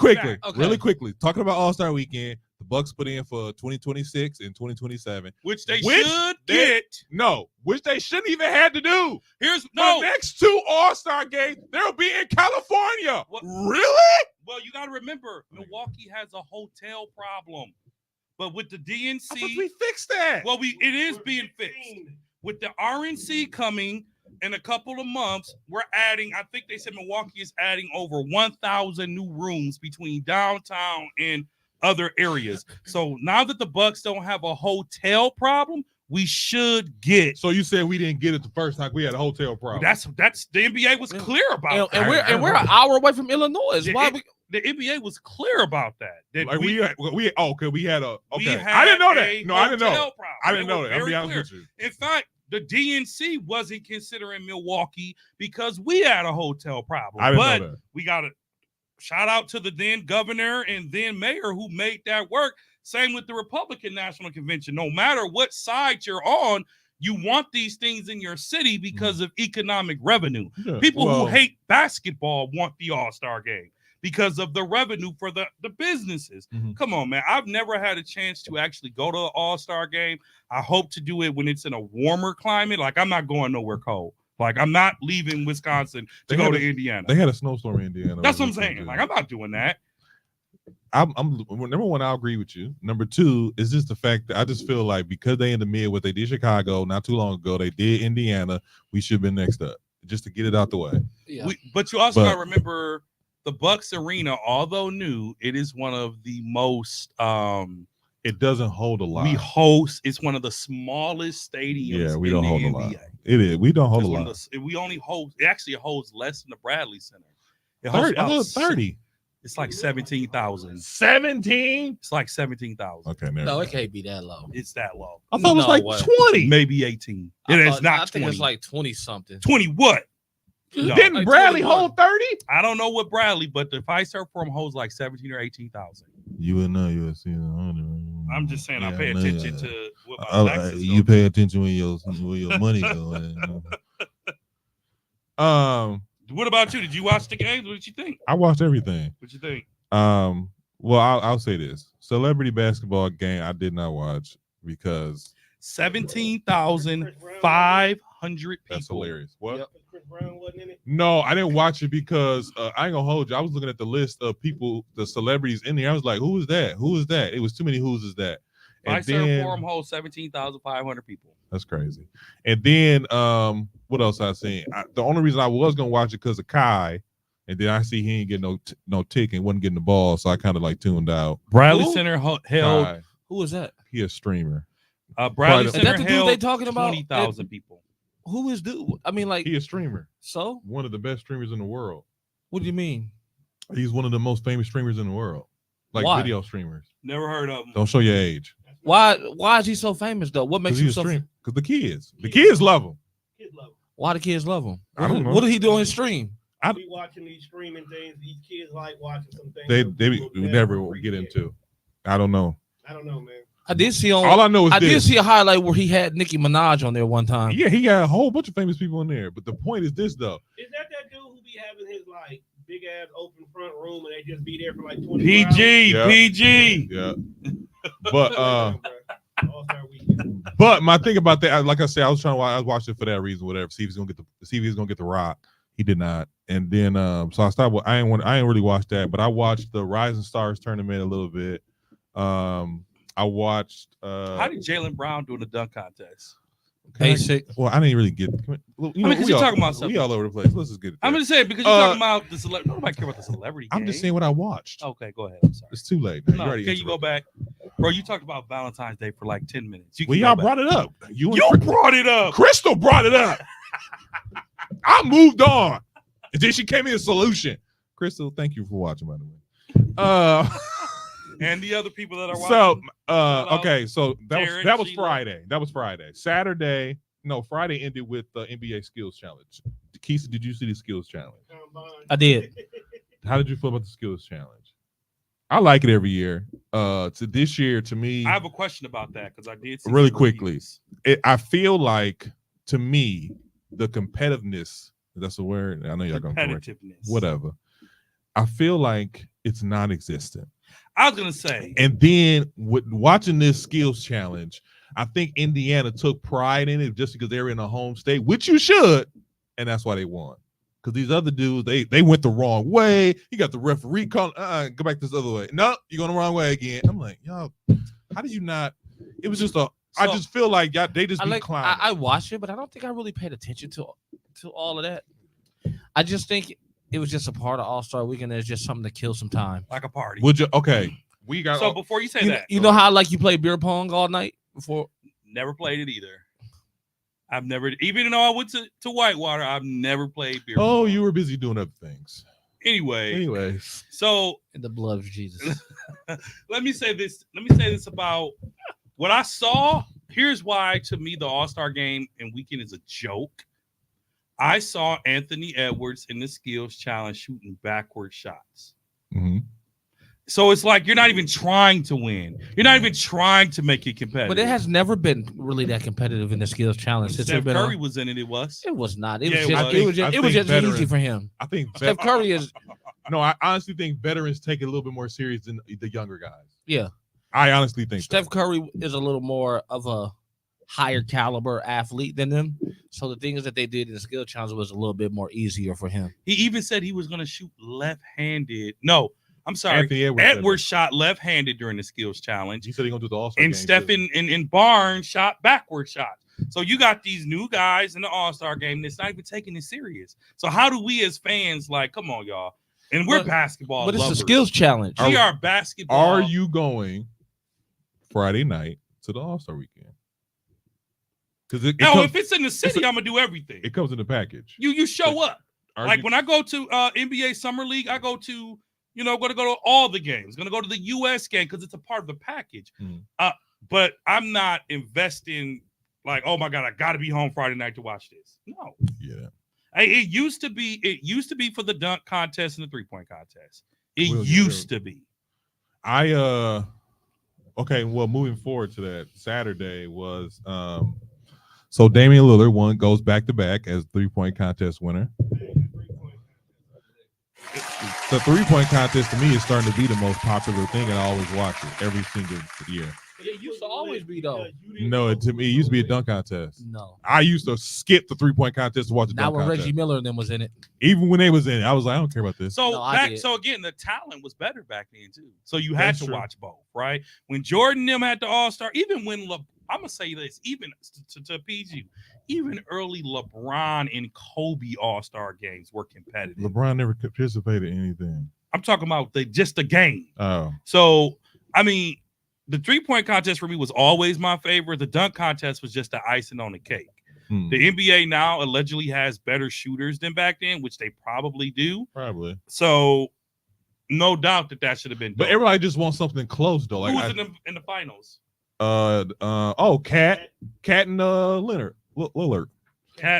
quickly, talking about All-Star Weekend, the Bucks put in for 2026 and 2027, which they should get. No, which they shouldn't even had to do. The next 2 All-Star games, they'll be in California. What? Really? Well, you got to remember, Milwaukee has a hotel problem, but with the DNC, I thought we fixed that. Well, it is being fixed with the RNC coming. In a couple of months, we're adding, I think they said Milwaukee is adding over 1,000 new rooms between downtown and other areas. So now that the Bucks don't have a hotel problem, we should get. So you said we didn't get it the first time we had a hotel problem. That's the NBA was clear about and that. we're an hour away from Illinois. The NBA was clear about that. We had I didn't know that. No, I didn't know. I didn't know that. I'll be honest with you. In fact, the DNC wasn't considering Milwaukee because we had a hotel problem. I didn't know that. We got to shout out to the then governor and then mayor who made that work. Same with the Republican National Convention. No matter what side you're on, you want these things in your city because of economic revenue. Yeah, People who hate basketball want the All-Star game because of the revenue for the businesses. Mm-hmm. Come on, man. I've never had a chance to actually go to an All-Star game. I hope to do it when it's in a warmer climate. Like, I'm not going nowhere cold. Like, I'm not leaving Wisconsin to go to Indiana. They had a snowstorm in Indiana. That's what I'm saying. Like, I'm not doing that. I'm number one, I'll agree with you. Number two is just the fact that I just feel like because they in the mid what they did Chicago not too long ago, they did Indiana, we should have been next up just to get it out the way. Yeah. But you also got to remember the Bucks Arena, although new, it is one of the most it doesn't hold a lot. It's one of the smallest stadiums. Yeah, we don't hold NBA. a lot. It is. We don't hold a lot. It actually holds less than the Bradley Center. It 30. I thought 30. It's like 17,000. 17? It's like 17,000. Okay, no, it can't be that low. It's that low. I thought it was like 20. Maybe 18. It's not 20. I think it's like 20 something. 20 what? No. Didn't Bradley hold 30? I don't know what Bradley, but the Fiserv Forum holds like 17 or 18,000. You would know USC. I'm just saying I pay attention to what my taxes you pay attention when your money going. What about you? Did you watch the games? What did you think? I watched everything. What you think? Well, I'll say this: celebrity basketball game I did not watch because 17,500 people. That's hilarious. What? Yep. Chris Brown wasn't in it. No, I didn't watch it because I ain't gonna hold you. I was looking at the list of people, the celebrities in there. I was like, who is that? Who is that? It was too many who's is that. And Fiserv Forum holds 17,500 people. That's crazy. And then what else I seen? The only reason I was gonna watch it because of Kai, and then I see he ain't getting no tick and wasn't getting the ball, so I kind of like tuned out. Bradley Who? Center held. Kai, Who was that? he a streamer. Bradley Is that Center the dude held they talking about? 20,000 people. Who is dude? I mean, like, He a streamer. so One of the best streamers in the world. what do you mean? He's one of the most famous streamers in the world. Like Why? video streamers. Never heard of him. Don't show your age. Why is he so famous though? What makes Because him so? Because the kids love him. Kids love him. Why the kids love him? I don't know. What did he do on his stream? We watching these streaming things. These kids like watching some things. They that we never get into. I don't know. I don't know, man. I did see on. All I know is I did this. see a highlight where he had Nicki Minaj on there one time. Yeah, he got a whole bunch of famous people in there. But the point is this though. Is that dude who be having his like big ass open front room and they just be there for like 20 PG, Yeah. PG. Yeah. But All-Star Weekend. but my thing about that, like I said, I was watching it for that reason, whatever. See if he's gonna get the rock. He did not. And then so I stopped. I ain't really watched that, but I watched the Rising Stars tournament a little bit. I watched How did Jaylen Brown do in the dunk contest? Basic. Well, I didn't really get. because you're talking about something. We all over the place. Let's just get it. I'm there. going to say because you're talking about the celebrity. Nobody care about the celebrity. I'm just saying what I watched. Okay, go ahead. I'm sorry. It's too late. Now. No, can you go back, bro? You talked about Valentine's Day for like 10 minutes. Well, y'all brought it up. You brought it up. Crystal brought it up. I moved on. And then she came in a solution. Crystal, thank you for watching, by the way. And the other people that are watching. So, okay, so Jared, that was Sheila. Friday. That was Friday. Friday ended with the NBA Skills Challenge. Keisha, did you see the Skills Challenge? I did. How did you feel about the Skills Challenge? I like it every year. To this year, to me, I have a question about that because I did see really some quickly. reviews. I feel like, to me, the competitiveness, that's a word. I know y'all going to correct it. Competitiveness. Whatever. I feel like it's non-existent. I was gonna say, And then with watching this Skills Challenge, I think Indiana took pride in it just because they were in a home state, which you should, and that's why they won. Because these other dudes, they went the wrong way. You got the referee calling, go back this other way. No, you're going the wrong way again. I'm like, y'all, how did you not? It was just I just feel like y'all, they just be clowning. I watched it, but I don't think I really paid attention to all of that. I just think it was just a part of All-Star Weekend. There's just something to kill some time. like a party. Would you? Okay, we got. So before you say that, You know how like you play beer pong all night before? never played it either. I've never, even though I went to Whitewater, I've never played beer. Oh, pong. you were busy doing other things. Anyway, so In the blood of Jesus. let me say this about what I saw. Here's why, to me, the All-Star game and weekend is a joke. I saw Anthony Edwards in the Skills Challenge shooting backward shots. Mm-hmm. So it's like you're not even trying to win. You're not even trying to make it competitive. But it has never been really that competitive in the Skills Challenge. Since Steph it's been Curry on. was in it. It was. It was not. It Yeah, was just. It was just easy for him. I think Steph Curry is. No, I honestly think veterans take it a little bit more serious than the younger guys. Yeah. I honestly think Steph Curry is a little more of a higher caliber athlete than them. So the things that they did in the skill challenge was a little bit more easier for him. He even said he was going to shoot left-handed. No, I'm sorry. Anthony Edwards shot left-handed during the skills challenge. He said he's going to do the All-Star And game, Stephen and Barnes shot backward shots. So you got these new guys in the All-Star game that's not even taking it serious. So how do we as fans, like, come on, y'all? And we're basketball But it's lovers. a skills challenge. We are basketball. Are you going Friday night to the All-Star weekend? Because if it's in the city, I'm gonna do everything. It comes in the package. You show up. Like when I go to NBA Summer League, I go to, going to go to all the games. Going to go to the U.S. game because it's a part of the package. But I'm not investing like, oh my God, I got to be home Friday night to watch this. No. Yeah. It used to be for the dunk contest and the 3-point contest. It used to be. Okay, well, moving forward to that, Saturday was so Damian Lillard goes back to back as 3-point contest winner. The 3-point contest to me is starting to be the most popular thing, and I always watch it every single year. It used to always be though. No, to me, it used to be a dunk contest. No, I used to skip the 3-point contest to watch the dunk not when contest. Reggie Miller and them was in it. Even when they was in it, I was like, I don't care about this. So No, so again, the talent was better back then too. So you had That's to true. watch both, right? When Jordan and them had the All-Star, even when I'm gonna say this, even to PG, even early LeBron and Kobe All-Star games were competitive. LeBron never participated in anything. I'm talking about just the game. Oh, So I mean, the 3-point contest for me was always my favorite. The dunk contest was just the icing on the cake. The NBA now allegedly has better shooters than back then, which they probably do. probably. So no doubt that should have been done. But everybody just wants something close though. Who Like was in the finals? Cat and Lillard.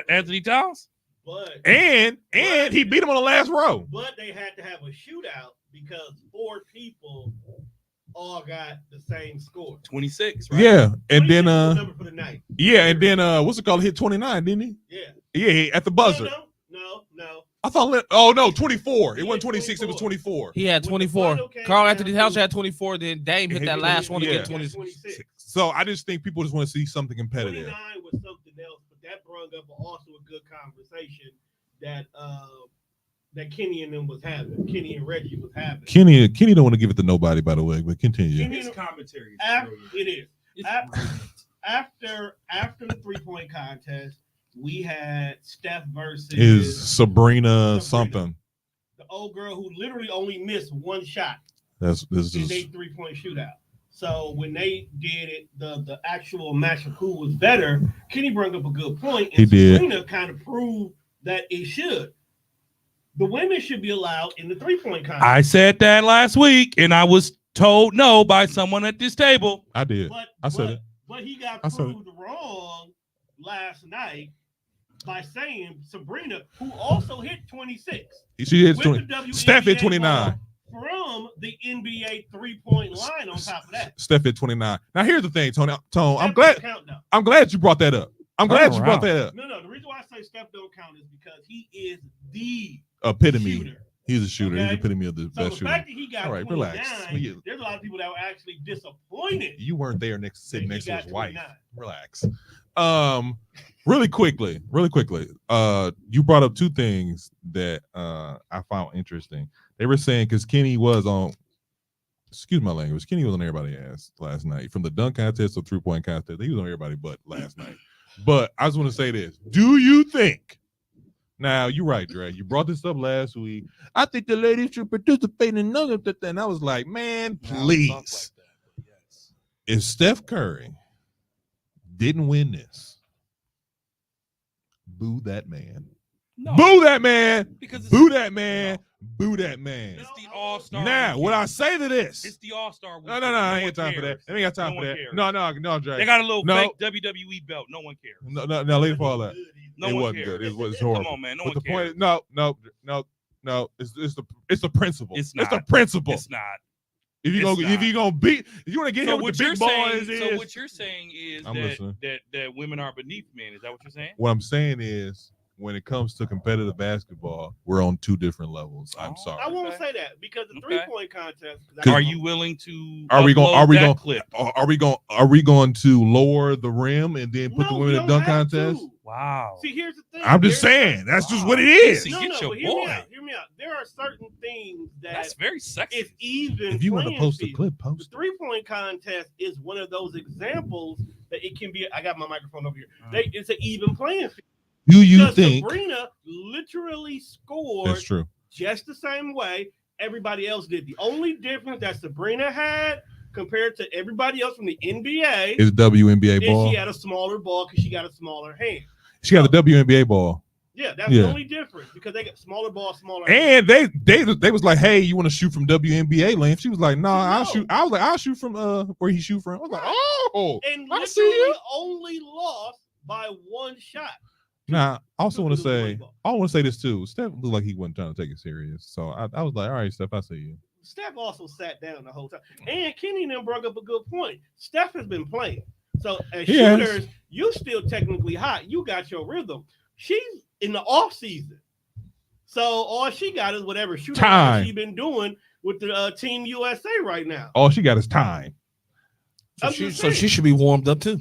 Anthony Towns? But And he beat him on the last row. But they had to have a shootout because 4 people all got the same score. 26, right? Yeah, and 26 then was the number for the night. what's it called? Hit 29, didn't he? Yeah. Yeah, at the buzzer. No. I thought 24. It wasn't 26, it was 24. He had When the 24. final came Carl down Anthony to- Towns had 24. Then Dame hit that last one to Yeah. get 26. 26. So I just think people just want to see something competitive. 29 was something else, but that brought up also a good conversation that Kenny and them was having. Kenny and Reggie was having. Kenny don't want to give it to nobody, by the way, but continue. Kenny- His commentary is After, brilliant. it is. After the 3-point contest, we had Steph versus Is Sabrina something? the old girl who literally only missed one shot This in is their 3-point shootout. So when they did it, the actual match of who was better, Kenny brought up a good point, and He did. Sabrina kind of proved that it should. The women should be allowed in the 3-point contest. I said that last week, and I was told no by someone at this table. I did. I said it. But he got I said proved wrong last night by saying Sabrina, who also hit 26. She hit with 20. the WNBA Steph hit 29. ball from the NBA 3-point line on top of that. Steph hit 29. Now here's the thing, Tone. I'm Steph glad. don't count, though. I'm glad you brought that up. I'm glad you brought around. that up. No. The reason why I say Steph don't count is because he is the Epitome. shooter. He's a shooter. He's Okay? the epitome of the So best the shooter. fact that he got All right, 29, relax. there's a lot of people that were actually disappointed. You weren't there sitting that he next to got his wife. 29. Relax. Really quickly. You brought up 2 things that I found interesting. They were saying because Kenny was on, excuse my language, Kenny was on everybody's ass last night. From the dunk contest to 3-point contest, he was on everybody's butt last night. But I just want to say this. Do you think, now you're right, Dre, you brought this up last week. I think the ladies should participate in none of that. And I was like, man, please. If Steph Curry didn't win this, boo that man. No, Boo that man. because it's, Boo that man. Boo that man. it's the All-Star. Now, what I say to It's this? the All-Star. No, I ain't got time for that. I ain't got time No for one that. cares. No, Dre. They got a little No. fake WWE belt. No one cares. No, leave it for all that. No It one wasn't cares. good. It was horrible. Come on, man. No But one the point cares. is, no. It's the principle. It's the not. principle. It's not. If you it's gonna beat, if you want to get So him with what the you're big saying? boys, So is what you're saying is I'm listening. that women are beneath men. Is that what you're saying? what I'm saying is when it comes to competitive basketball, we're on two different levels. I'm Oh, sorry. I won't say that because the Okay. 3-point contest. Are you willing to? Are we upload going? that clip? Are we going to lower the rim and then put the women in the dunk contest? Wow. See, here's the thing. I'm just saying that's just what it is. See, No, get no, your but hear me boy. out. Hear me out. There are certain things that That's very sexy. it's even. If you want to playing post the field. clip, The post it. 3-point contest is one of those examples that it can be. I got my microphone over here. It's an even playing field. Do you Because think Sabrina literally that's scored true? just the same way everybody else did? The only difference that Sabrina had compared to everybody else from the NBA Is WNBA is ball? she had a smaller ball because she got a smaller hand. She got the WNBA ball, Yeah, that's Yeah. the only difference because they got smaller ball, smaller hand. and they was like, "Hey, you want to shoot from WNBA lane?" She was like, "No, I'll No. shoot." I was like, "I'll shoot from where he shoot from." I was like, "Oh, And I literally see you." only lost by one shot. Now, I also want to Look at the say, ball. I want to say this too. Steph looked like he wasn't trying to take it serious, so I was like, "All right, Steph, I see you." Steph also sat down the whole time. And Kenny then brought up a good point. Steph has been playing. So as He has. shooters, you still technically hot. You got your rhythm. She's in the off season. So all she got is whatever shooting Time. she's been doing with the Team USA right now. All she got is time. I'm So just saying. she should be warmed up too.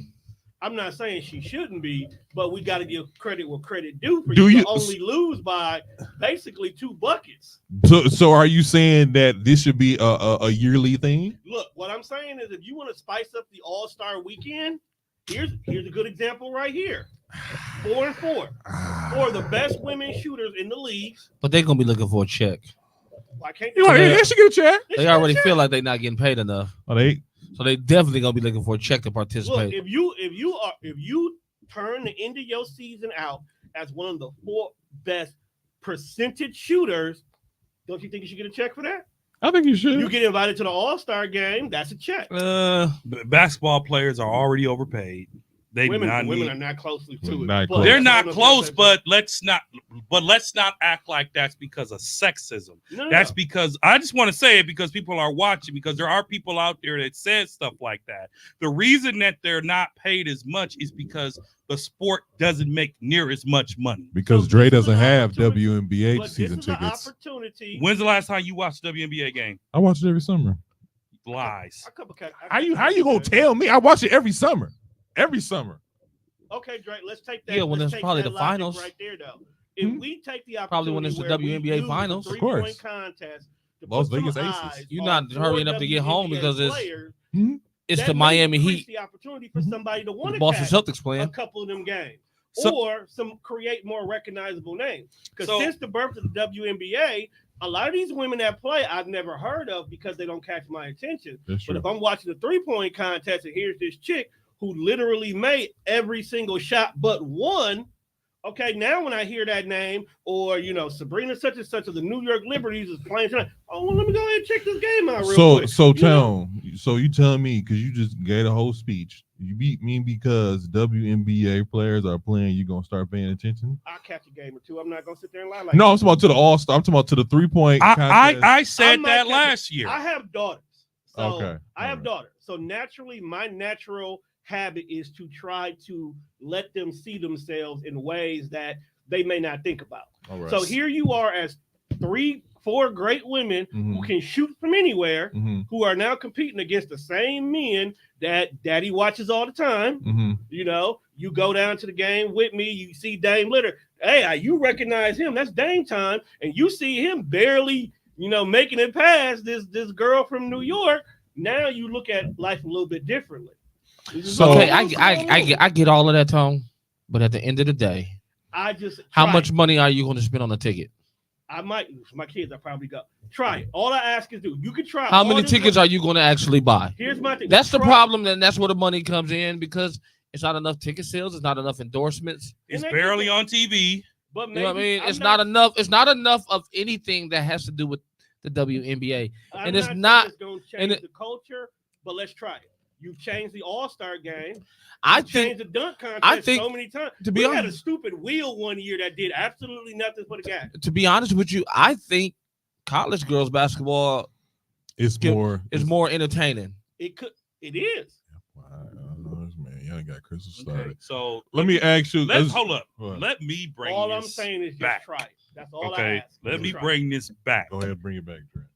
I'm not saying she shouldn't be, but we got to give credit where credit due. For Do you you- to only lose by basically 2 buckets. So are you saying that this should be a yearly thing? Look, what I'm saying is if you want to spice up the All-Star weekend, here's a good example right here. 4 and 4. 4 of the best women shooters in the leagues. But they're gonna be looking for a check. Why can't You know, they? they should get a check. They already feel like they're not getting paid enough. Oh, they So they definitely gonna be looking for a check to Look, participate. if you turn the end of your season out as one of the 4 best percentage shooters, don't you think you should get a check for that? I think you should. You get invited to the All-Star game, that's a check. Basketball players are already overpaid. They do not women need- are not closely to it. Not But- close. They're not I don't know if close, that's- but let's not act like that's because of sexism. No, no, That's no. because I just want to say it because people are watching, because there are people out there that says stuff like that. The reason that they're not paid as much is because the sport doesn't make near as much money. Because So Dre this is doesn't an have opportunity- WNBA But season this is tickets. an opportunity. When's the last time you watched a WNBA game? I watch it every summer. Lies. How you gonna tell me? I watch it every summer. Every summer. Okay, Drake, let's take that. Yeah, when let's it's take probably that the logic finals. right there, though. If Hmm? we take the opportunity Probably when it's the where we WNBA use the finals. Of 3-point course. contest to Las put some Vegas Aces. eyes You're on not 4 hurrying up to get home WNBA because it's- players, It's that the may Miami increase Heat, the opportunity for somebody to want the to Boston catch Celtics a playing. couple of them games. So- Or create more recognizable names. Because So- since the birth of the WNBA, a lot of these women that play I've never heard of because they don't catch my attention. That's But true. if I'm watching the 3-point contest and here's this chick who literally made every single shot but one, okay, now when I hear that name, or Sabrina such and such of the New York Liberties is playing tonight, oh, well, let me go ahead and check this game out real quick. So You know? so you telling me because you just gave a whole speech, you beat me because WNBA players are playing, you gonna start paying attention? I'll catch a game or two. I'm not gonna sit there and lie like No, that. I'm talking about to the All-Star. I'm talking about to the 3-point contest. I said I might that catch last year. I have daughters. So Okay, I have alright. daughters. So naturally, my natural habit is to try to let them see themselves in ways that they may not think about. All right. So here you are as 3-4 great women who Mhm. can shoot from anywhere, Mhm, who are now competing against the same men that daddy watches all the time. mhm. You go down to the game with me, you see Dame Litter. Hey, you recognize him. That's Dame time. And you see him barely, making it past this girl from New York. Now you look at life a little bit differently. So- Okay, I get all of that, Tom. But at the end of the day, I just how try much it. money are you going to spend on a ticket? I might. My kids, I probably go try it. All I ask is you can try. How all many this tickets stuff. are you going to actually buy? Here's my thing. That's the Try it. problem, and that's where the money comes in because it's not enough ticket sales. It's not enough endorsements. It's And barely they- on TV. But You know what I maybe mean? I'm It's not enough. It's not enough of anything that has to do with the WNBA. I'm and it's saying not- it's going to and change the culture, but let's try it. You changed the All-Star game. I You think, changed the dunk contest think- so many times. to be We had a honest, stupid wheel one year that did absolutely nothing for the game. to be honest with you, I think college girls basketball It's Skip, more. is more entertaining. It is. Yeah, I got Crystal Okay, started. so Let me ask you. let's hold up. What? Let me bring All this I'm saying is just back. try it. That's all I Okay, ask. let Just me try it. bring this back. Go ahead, bring it back, Trent.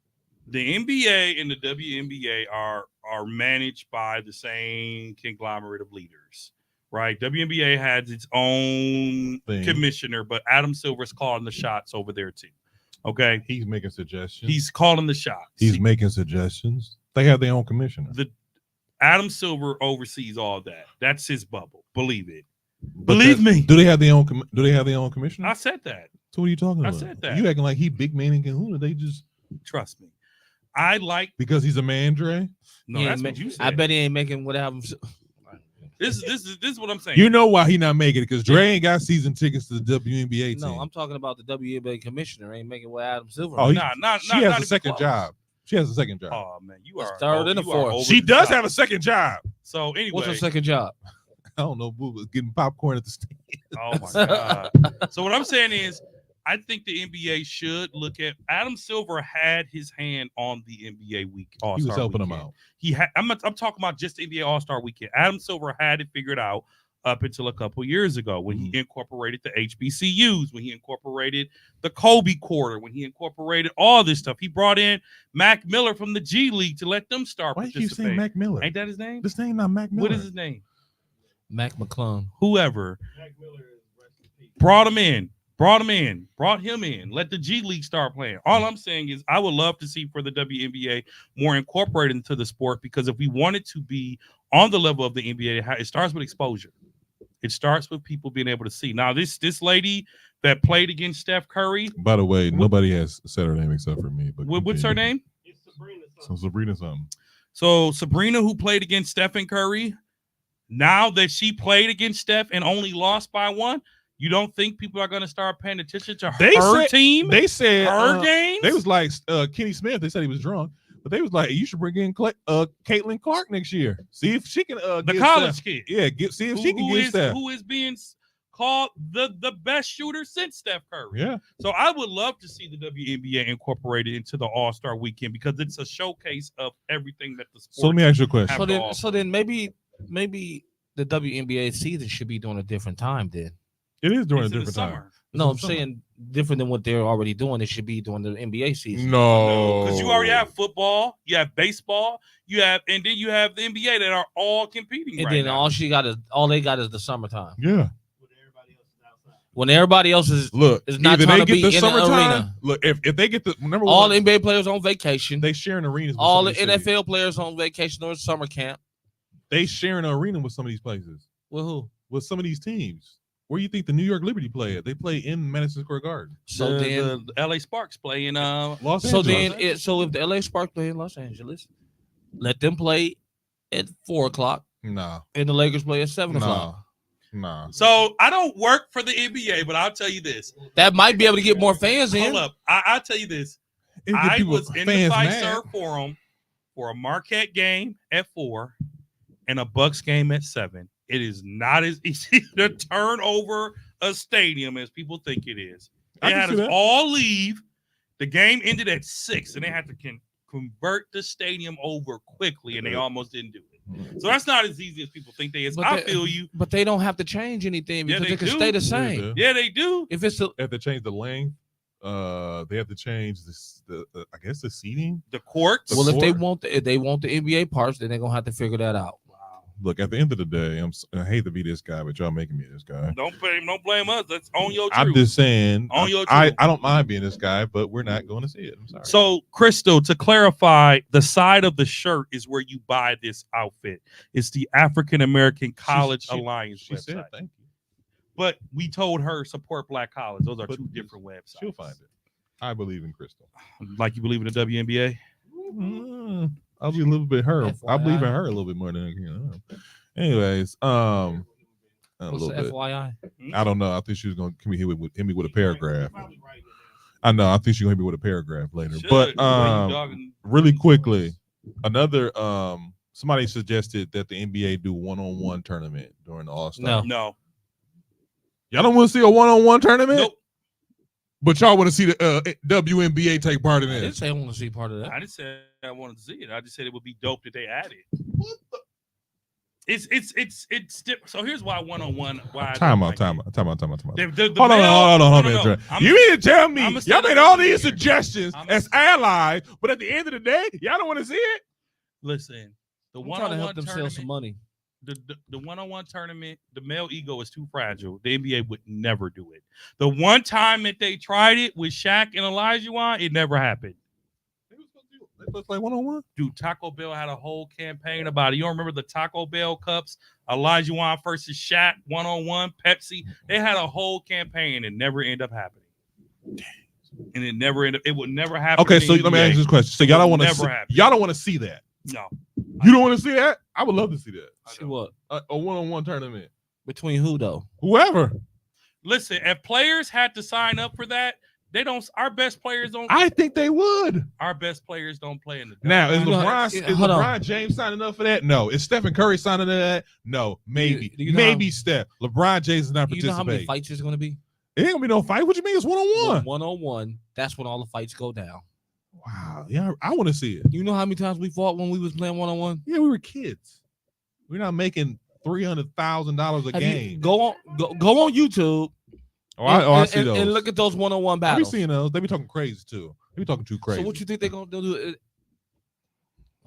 The NBA and the WNBA are managed by the same conglomerate of leaders, right? WNBA has its own commissioner, but Adam Silver's calling the shots over there too. Okay, He's making suggestions. he's calling the shots. He's making suggestions. They have their own commissioner. The Adam Silver oversees all that. That's his bubble. Believe it. But Believe me. Do they have their own? Do they have their own commissioner? I said that. So what are you talking I about? said that. You acting like he big man in Kahuna. They just Trust me. I like. because he's a man, Dre. No, He that's ain't what you said. I bet he ain't making what album. This is what I'm saying. You know why he not making it? Because Dre ain't got season tickets to the WNBA team. No, I'm talking about the WNBA commissioner ain't making what Adam Silver. Oh, making. she has a second job. She has a second job. Oh man, you It's are third and a you are fourth. over She the does top. have a second job. So anyway, What's her second job? I don't know, boo, was getting popcorn at the stand. Oh my god. So what I'm saying is, I think the NBA should look at Adam Silver had his hand on the NBA week. All-Star He was helping weekend. him out. He had. I'm talking about just the NBA All-Star weekend. Adam Silver had it figured out up until a couple years ago when he incorporated the HBCUs, when he incorporated the Kobe Quarter, when he incorporated all this stuff. He brought in Mac Miller from the G League to let them start Why do you keep participating. saying Mac Miller? Ain't that his name? This name not Mac Miller. What is his name? Mac McClung. Whoever. Mac Miller is rest in peace. Brought him in, brought him in, let the G League start playing. All I'm saying is I would love to see for the WNBA more incorporated into the sport, because if we want it to be on the level of the NBA, it starts with exposure. It starts with people being able to see. Now, this lady that played against Steph Curry, By the way, nobody has said her name except for me. But what's her name? It's Sabrina. So Sabrina something. So Sabrina, who played against Stephen Curry, now that she played against Steph and only lost by one, you don't think people are going to start paying attention to her team? They said her games? They was like Kenny Smith. They said he was drunk, but they was like, you should bring in Caitlin Clark next year. See if she can. The college kid. Yeah, see if she can get Steph. Who is being called the best shooter since Steph Curry. Yeah. So I would love to see the WNBA incorporated into the All-Star weekend, because it's a showcase of everything that the sport. So let me ask you a question. So then maybe the WNBA season should be doing a different time then. It is during It's a in the different time. summer. No, I'm saying different than what they're already doing. It should be during the NBA season. No, Because you already have football, you have baseball, and then you have the NBA that are all competing And right then now. all they got is the summertime. Yeah. When everybody else is outside. When everybody else Look, is not either trying they to get be the in the summertime. arena. Look, if they get the number All one, NBA players on vacation. they sharing arenas. With All some the of these cities. NFL players on vacation or summer camp. They sharing an arena with some of these places. With who? With some of these teams. Where you think the New York Liberty play at? They play in Madison Square Garden. So then, the LA Sparks play in Los so Angeles. then, if the LA Sparks play in Los Angeles, let them play at 4:00, Nah. and the Lakers play at 7:00. Nah. So I don't work for the NBA, but I'll tell you this. That might be able to get more fans in. Hold up. I'll tell you this. It'll get I people- was in the fans Fiserv mad. Forum for a Marquette game at 4 and a Bucks game at 7. It is not as easy to turn over a stadium as people think it is. I They can had see us that. all leave. The game ended at 6, and they had to convert the stadium over quickly, and they almost didn't do it. So that's not as easy as people think they is. But I they- feel you. But they don't have to change anything Yeah, because they it can do. stay the Yeah, they same. do. Yeah, they do. If it's a, They have to change the length. They have to change the I guess the seating. The courts. well, if they Before- want the NBA parts, then they're gonna have to figure that out. Look, at the end of the day, I hate to be this guy, but y'all making me this guy. Don't blame us. That's on your truth. I'm just saying. On your I truth. don't mind being this guy, but we're not going to see it. I'm sorry. So, Crystal, to clarify, the side of the shirt is where you buy this outfit. It's the African American College Alliance she website. said, "Thank you." But we told her support Black college. Those are But two different websites. She'll find it. I believe in Crystal. Like you believe in the WNBA? I'll be a little bit her. I believe in FYI. her a little bit more than Anyways, a What's little the bit. FYI? I don't know. I think she was gonna hit me with a paragraph. Probably right now. I know. I think she's gonna hit me with a paragraph later. Should. But The way you dogging- really quickly, another somebody suggested that the NBA do one-on-one tournament during the All-Star. No. Y'all don't want to see a one-on-one tournament? Nope. But y'all want to see the WNBA take part in I didn't this. say I want to see part of that. I didn't say I wanted to see it. I just said it would be dope that they added. What the? So here's why one-on-one. Why Time out. Hold on. No. You mean to tell me I'ma say y'all the made all thing these here. suggestions I'ma as allies, but at the end of the day, y'all don't want to see it? Listen, the I'm trying to help one-on-one them sell tournament, some money. the one-on-one tournament, the male ego is too fragile. The NBA would never do it. The one time that they tried it with Shaq and Olajuwon, it never happened. They supposed to play 1-on-1? Dude, Taco Bell had a whole campaign about it. You don't remember the Taco Bell cups? Olajuwon versus Shaq, 1-on-1, Pepsi. They had a whole campaign and never ended up happening. And it never ended. It would never happen. Okay, in so the let me NBA. ask you this question. So y'all don't want to Never see, happen. y'all don't want to see that. No. You don't want to see that? I would love to see that. See what? A 1-on-1 tournament. Between who though? Whoever. Listen, if players had to sign up for that, they don't. Our best players don't. I think they would. Our best players don't play in the. Now, is You know, hold on. LeBron James signing up for that? No. Is Stephen Curry signing up for that? No. Maybe. Do you know Maybe Steph. LeBron James is not You know how many participating. fights there's going to be? It ain't gonna be no fight. What you mean? It's 1-on-1. 1-on-1. That's when all the fights go down. Wow. Yeah, I want to see it. You know how many times we fought when we was playing 1-on-1? Yeah, we were kids. We're not making $300,000 a game. Go on YouTube. I see those. And look at those 1-on-1 I be battles. seeing those. They be talking crazy too. They be talking too crazy. So what you think they're gonna do?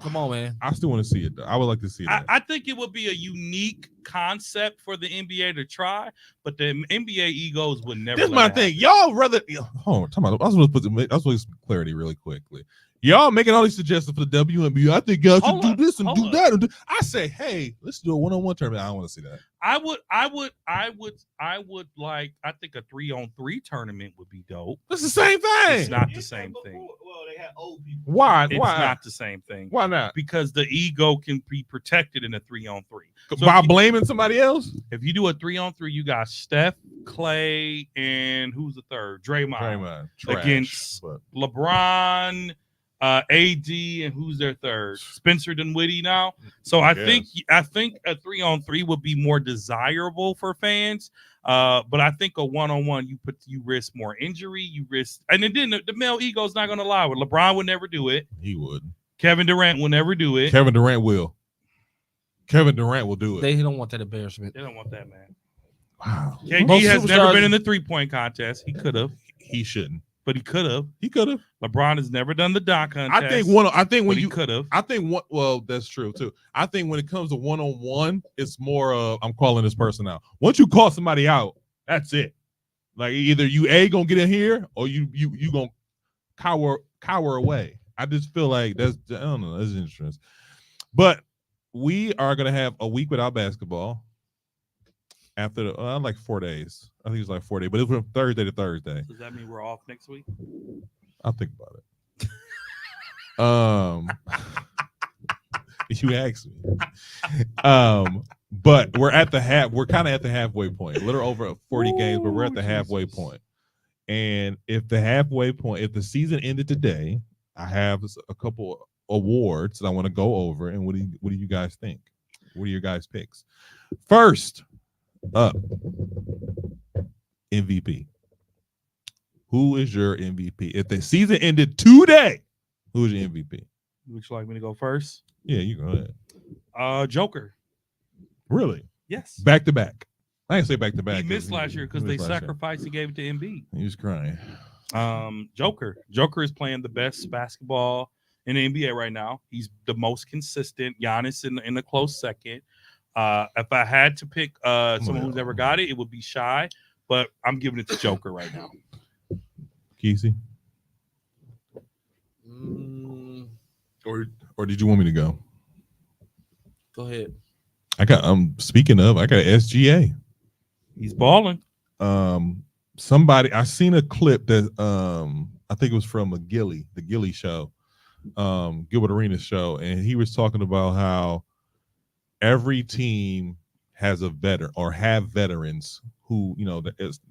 Come on, man. I still want to see it though. I would like to see that. I think it would be a unique concept for the NBA to try, but the NBA egos would never. This is let my it thing. Y'all rather hold on. Talk about, I was supposed to put some clarity really quickly. Y'all making all these suggestions for the WNBA. I think y'all should do this and do that. I say, hey, let's do a 1-on-1 tournament. I don't want to see that. I would like. I think a 3-on-3 tournament would be dope. That's the same thing. It's not the same thing. Well, they had old people. Why? It's Why? not the same thing. Why not? Because the ego can be protected in a 3-on-3. So By if you- blaming somebody else? If you do a 3-on-3, you got Steph, Clay, and who's the third? Draymond. Trash, Against but LeBron, AD, and who's their third? Spencer Dinwiddie now. So I think a 3-on-3 would be more desirable for fans. But I think a 1-on-1, you risk more injury, you risk, and then the male ego's not gonna lie. With LeBron would never do it. he would. Kevin Durant will never do it. Kevin Durant will. Kevin Durant will do it. They don't want that embarrassment. They don't want that, man. Wow. KD Most has never superstars- been in the 3-point contest. He could have, He shouldn't. but he could have. He could have. LeBron has never done the dunk contest. I think when but he you could have. I think one. Well, that's true too. I think when it comes to 1-on-1, it's more of I'm calling this person out. Once you call somebody out, that's it. Like either you gonna get in here or you gonna cower away. I just feel like I don't know. That's interesting. But we are gonna have a week without basketball after like 4 days. I think it's like 4 days, but it's from Thursday to Thursday. Does that mean we're off next week? I'll think about it. You asked me. But we're kind of at the halfway point. A little over 40 games, but we're at the halfway point. And if the season ended today, I have a couple awards that I want to go over. And what do you guys think? What are your guys' picks? First up, MVP. Who is your MVP? If the season ended today, who's your MVP? Would you like me to go first? Yeah, you go ahead. Joker. Really? Yes. Back to back. I didn't say back to back. He missed last year because He they missed last year. sacrificed and gave it to Embiid. He was crying. Joker. Joker is playing the best basketball in the NBA right now. He's the most consistent. Giannis in a close second. If I had to pick someone who's never got it, it would be Shy. But I'm giving it to Joker right now. Kesey? Or did you want me to go? Go ahead. Speaking of, I got SGA. He's balling. Somebody I seen a clip that I think it was from the Gilly show, Gilbert Arenas show, and he was talking about how every team has a veteran or have veterans who,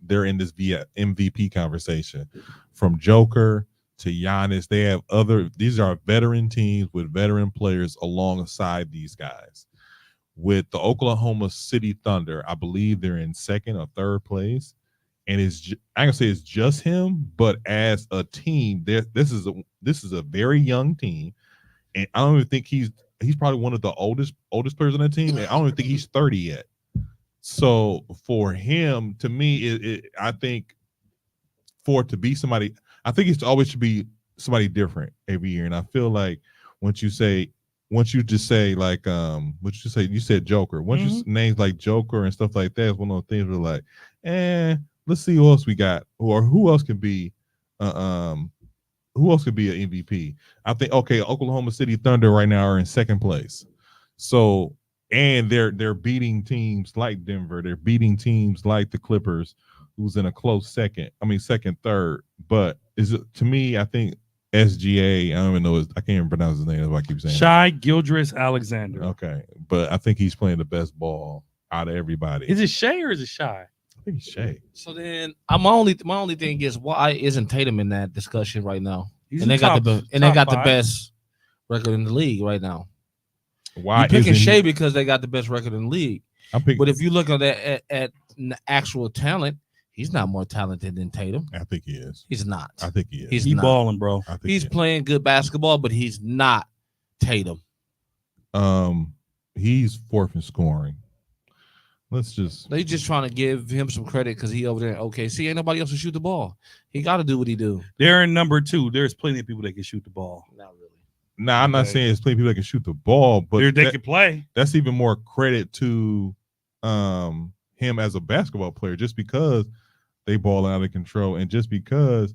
they're in this MVP conversation. From Joker to Giannis, they have these are veteran teams with veteran players alongside these guys. With the Oklahoma City Thunder, I believe they're in second or third place. And I can say it's just him, but as a team, this is a very young team. And I don't even think he's probably one of the oldest players on that team. And I don't even think he's 30 yet. So for him, to me, I think for it to be somebody, I think it's always should be somebody different every year. And I feel like once you just say like what you say, you said Joker. Once you names like Joker and stuff like that, it's one of those things where like, let's see who else we got, or who else can be an MVP. I think Oklahoma City Thunder right now are in second place. So and they're beating teams like Denver, they're beating teams like the Clippers, who's in a close second, third. But to me, I think SGA, I don't even know I can't even pronounce his name, that's why I keep saying Shai Gilgeous-Alexander. Okay. But I think he's playing the best ball out of everybody. Is it Shai or is it Shai? I think it's Shai. So then my only thing is, why isn't Tatum in that discussion right now? They got the best record in the league right now. Why you picking Shai because they got the best record in the league? But if you look at that at actual talent, he's not more talented than Tatum. I think he is. He's not. I think he is. He's balling, bro. He's playing good basketball, but he's not Tatum. He's fourth in scoring. They just trying to give him some credit because he over there. Okay, see, ain't nobody else to shoot the ball. He got to do what he do. They're in number 2. There's plenty of people that can shoot the ball. Not really. Nah, I'm not saying it's plenty of people that can shoot the ball, but they can play. That's even more credit to him as a basketball player, just because they ball out of control and just because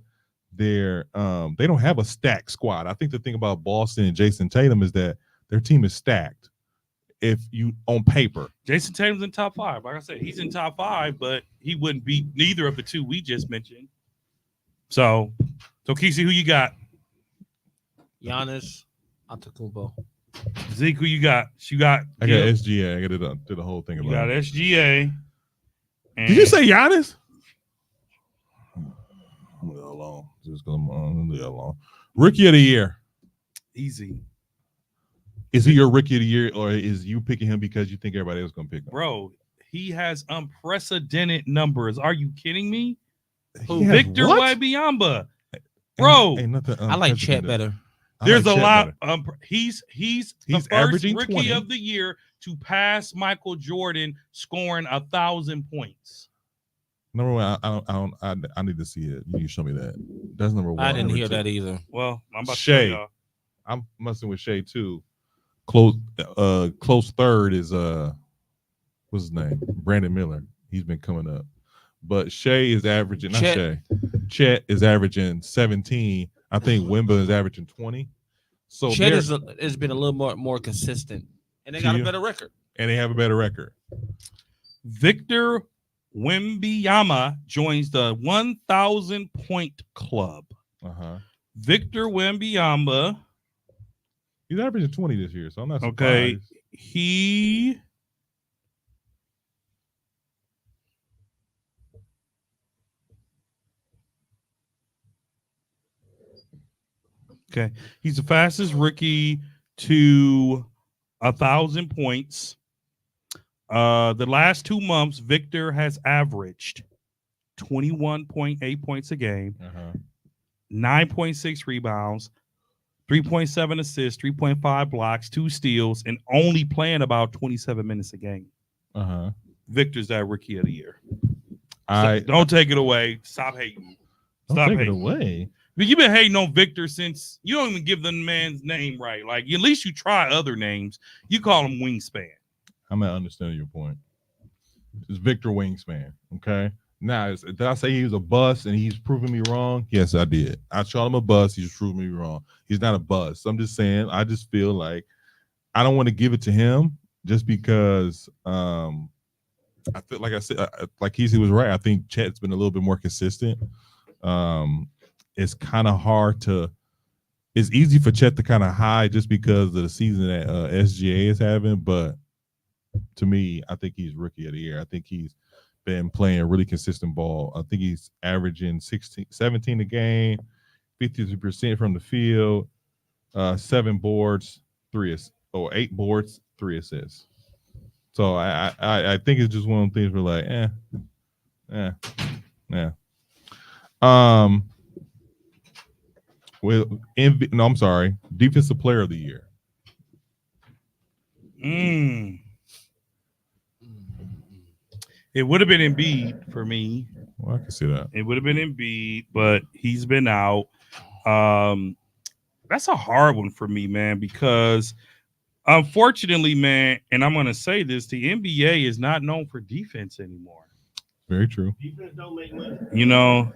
they don't have a stacked squad. I think the thing about Boston and Jason Tatum is that their team is stacked. If you on paper, Jason Tatum's in top 5. Like I said, he's in top 5, but he wouldn't be neither of the two we just mentioned. So Kesey, who you got? Giannis Antetokounmpo. Zeke, who you got? I got SGA. I got to do the whole thing about it. You got SGA. Did you say Giannis? Leave it alone. Just leave it alone. Rookie of the year. Easy. Is he your rookie of the year, or is you picking him because you think everybody else is going to pick him? Bro, he has unprecedented numbers. Are you kidding me? Victor Wembanyama. Bro, ain't nothing I like Chet better. There's a lot. He's the first averaging rookie 20 of the year to pass Michael Jordan, scoring 1,000 points. Number one, I need to see it. You need to show me that. That's number one. I didn't hear that either. Well, I'm about to Shai. show y'all. I'm messing with Shai too. Close third is what's his name? Brandon Miller. He's been coming up. But Shai is averaging, not Shai. Chet is averaging 17. I think Wemba is averaging 20. So Chet has been a little more consistent, and they got a better record. And they have a better record. Victor Wembanyama joins the 1,000 point club. Victor Wembanyama. He's averaging 20 this year, so I'm not surprised. Okay, he's the fastest rookie to 1,000 points. The last 2 months, Victor has averaged 21.8 points a game, 9.6 rebounds, 3.7 assists, 3.5 blocks, 2 steals, and only playing about 27 minutes a game. Victor's that rookie of the year. Don't take it away. Stop hating. Stop hating. It away. But you've been hating on Victor since you don't even give the man's name right. Like, at least you try other names. You call him Wingspan. I'm not understanding your point. It's Victor Wingspan. Okay. Now, did I say he was a bust and he's proving me wrong? Yes, I did. I called him a bust. He's proving me wrong. He's not a bust. I'm just saying, I just feel like I don't want to give it to him just because I feel like I said, like Kesey was right. I think Chet's been a little bit more consistent. It's kind of hard it's easy for Chet to kind of hide just because of the season that SGA is having. But to me, I think he's rookie of the year. I think he's been playing really consistent ball. I think he's averaging 17 a game, 52% from the field, 7 boards, 8 boards, 3 assists. So I think it's just one of the things we're like, I'm sorry, defensive player of the year. It would have been Embiid for me. Well, I can see that. It would have been Embiid, but he's been out. That's a hard one for me, man, because unfortunately, man, and I'm going to say this, the NBA is not known for defense anymore. Very true. Defense don't make money. You know,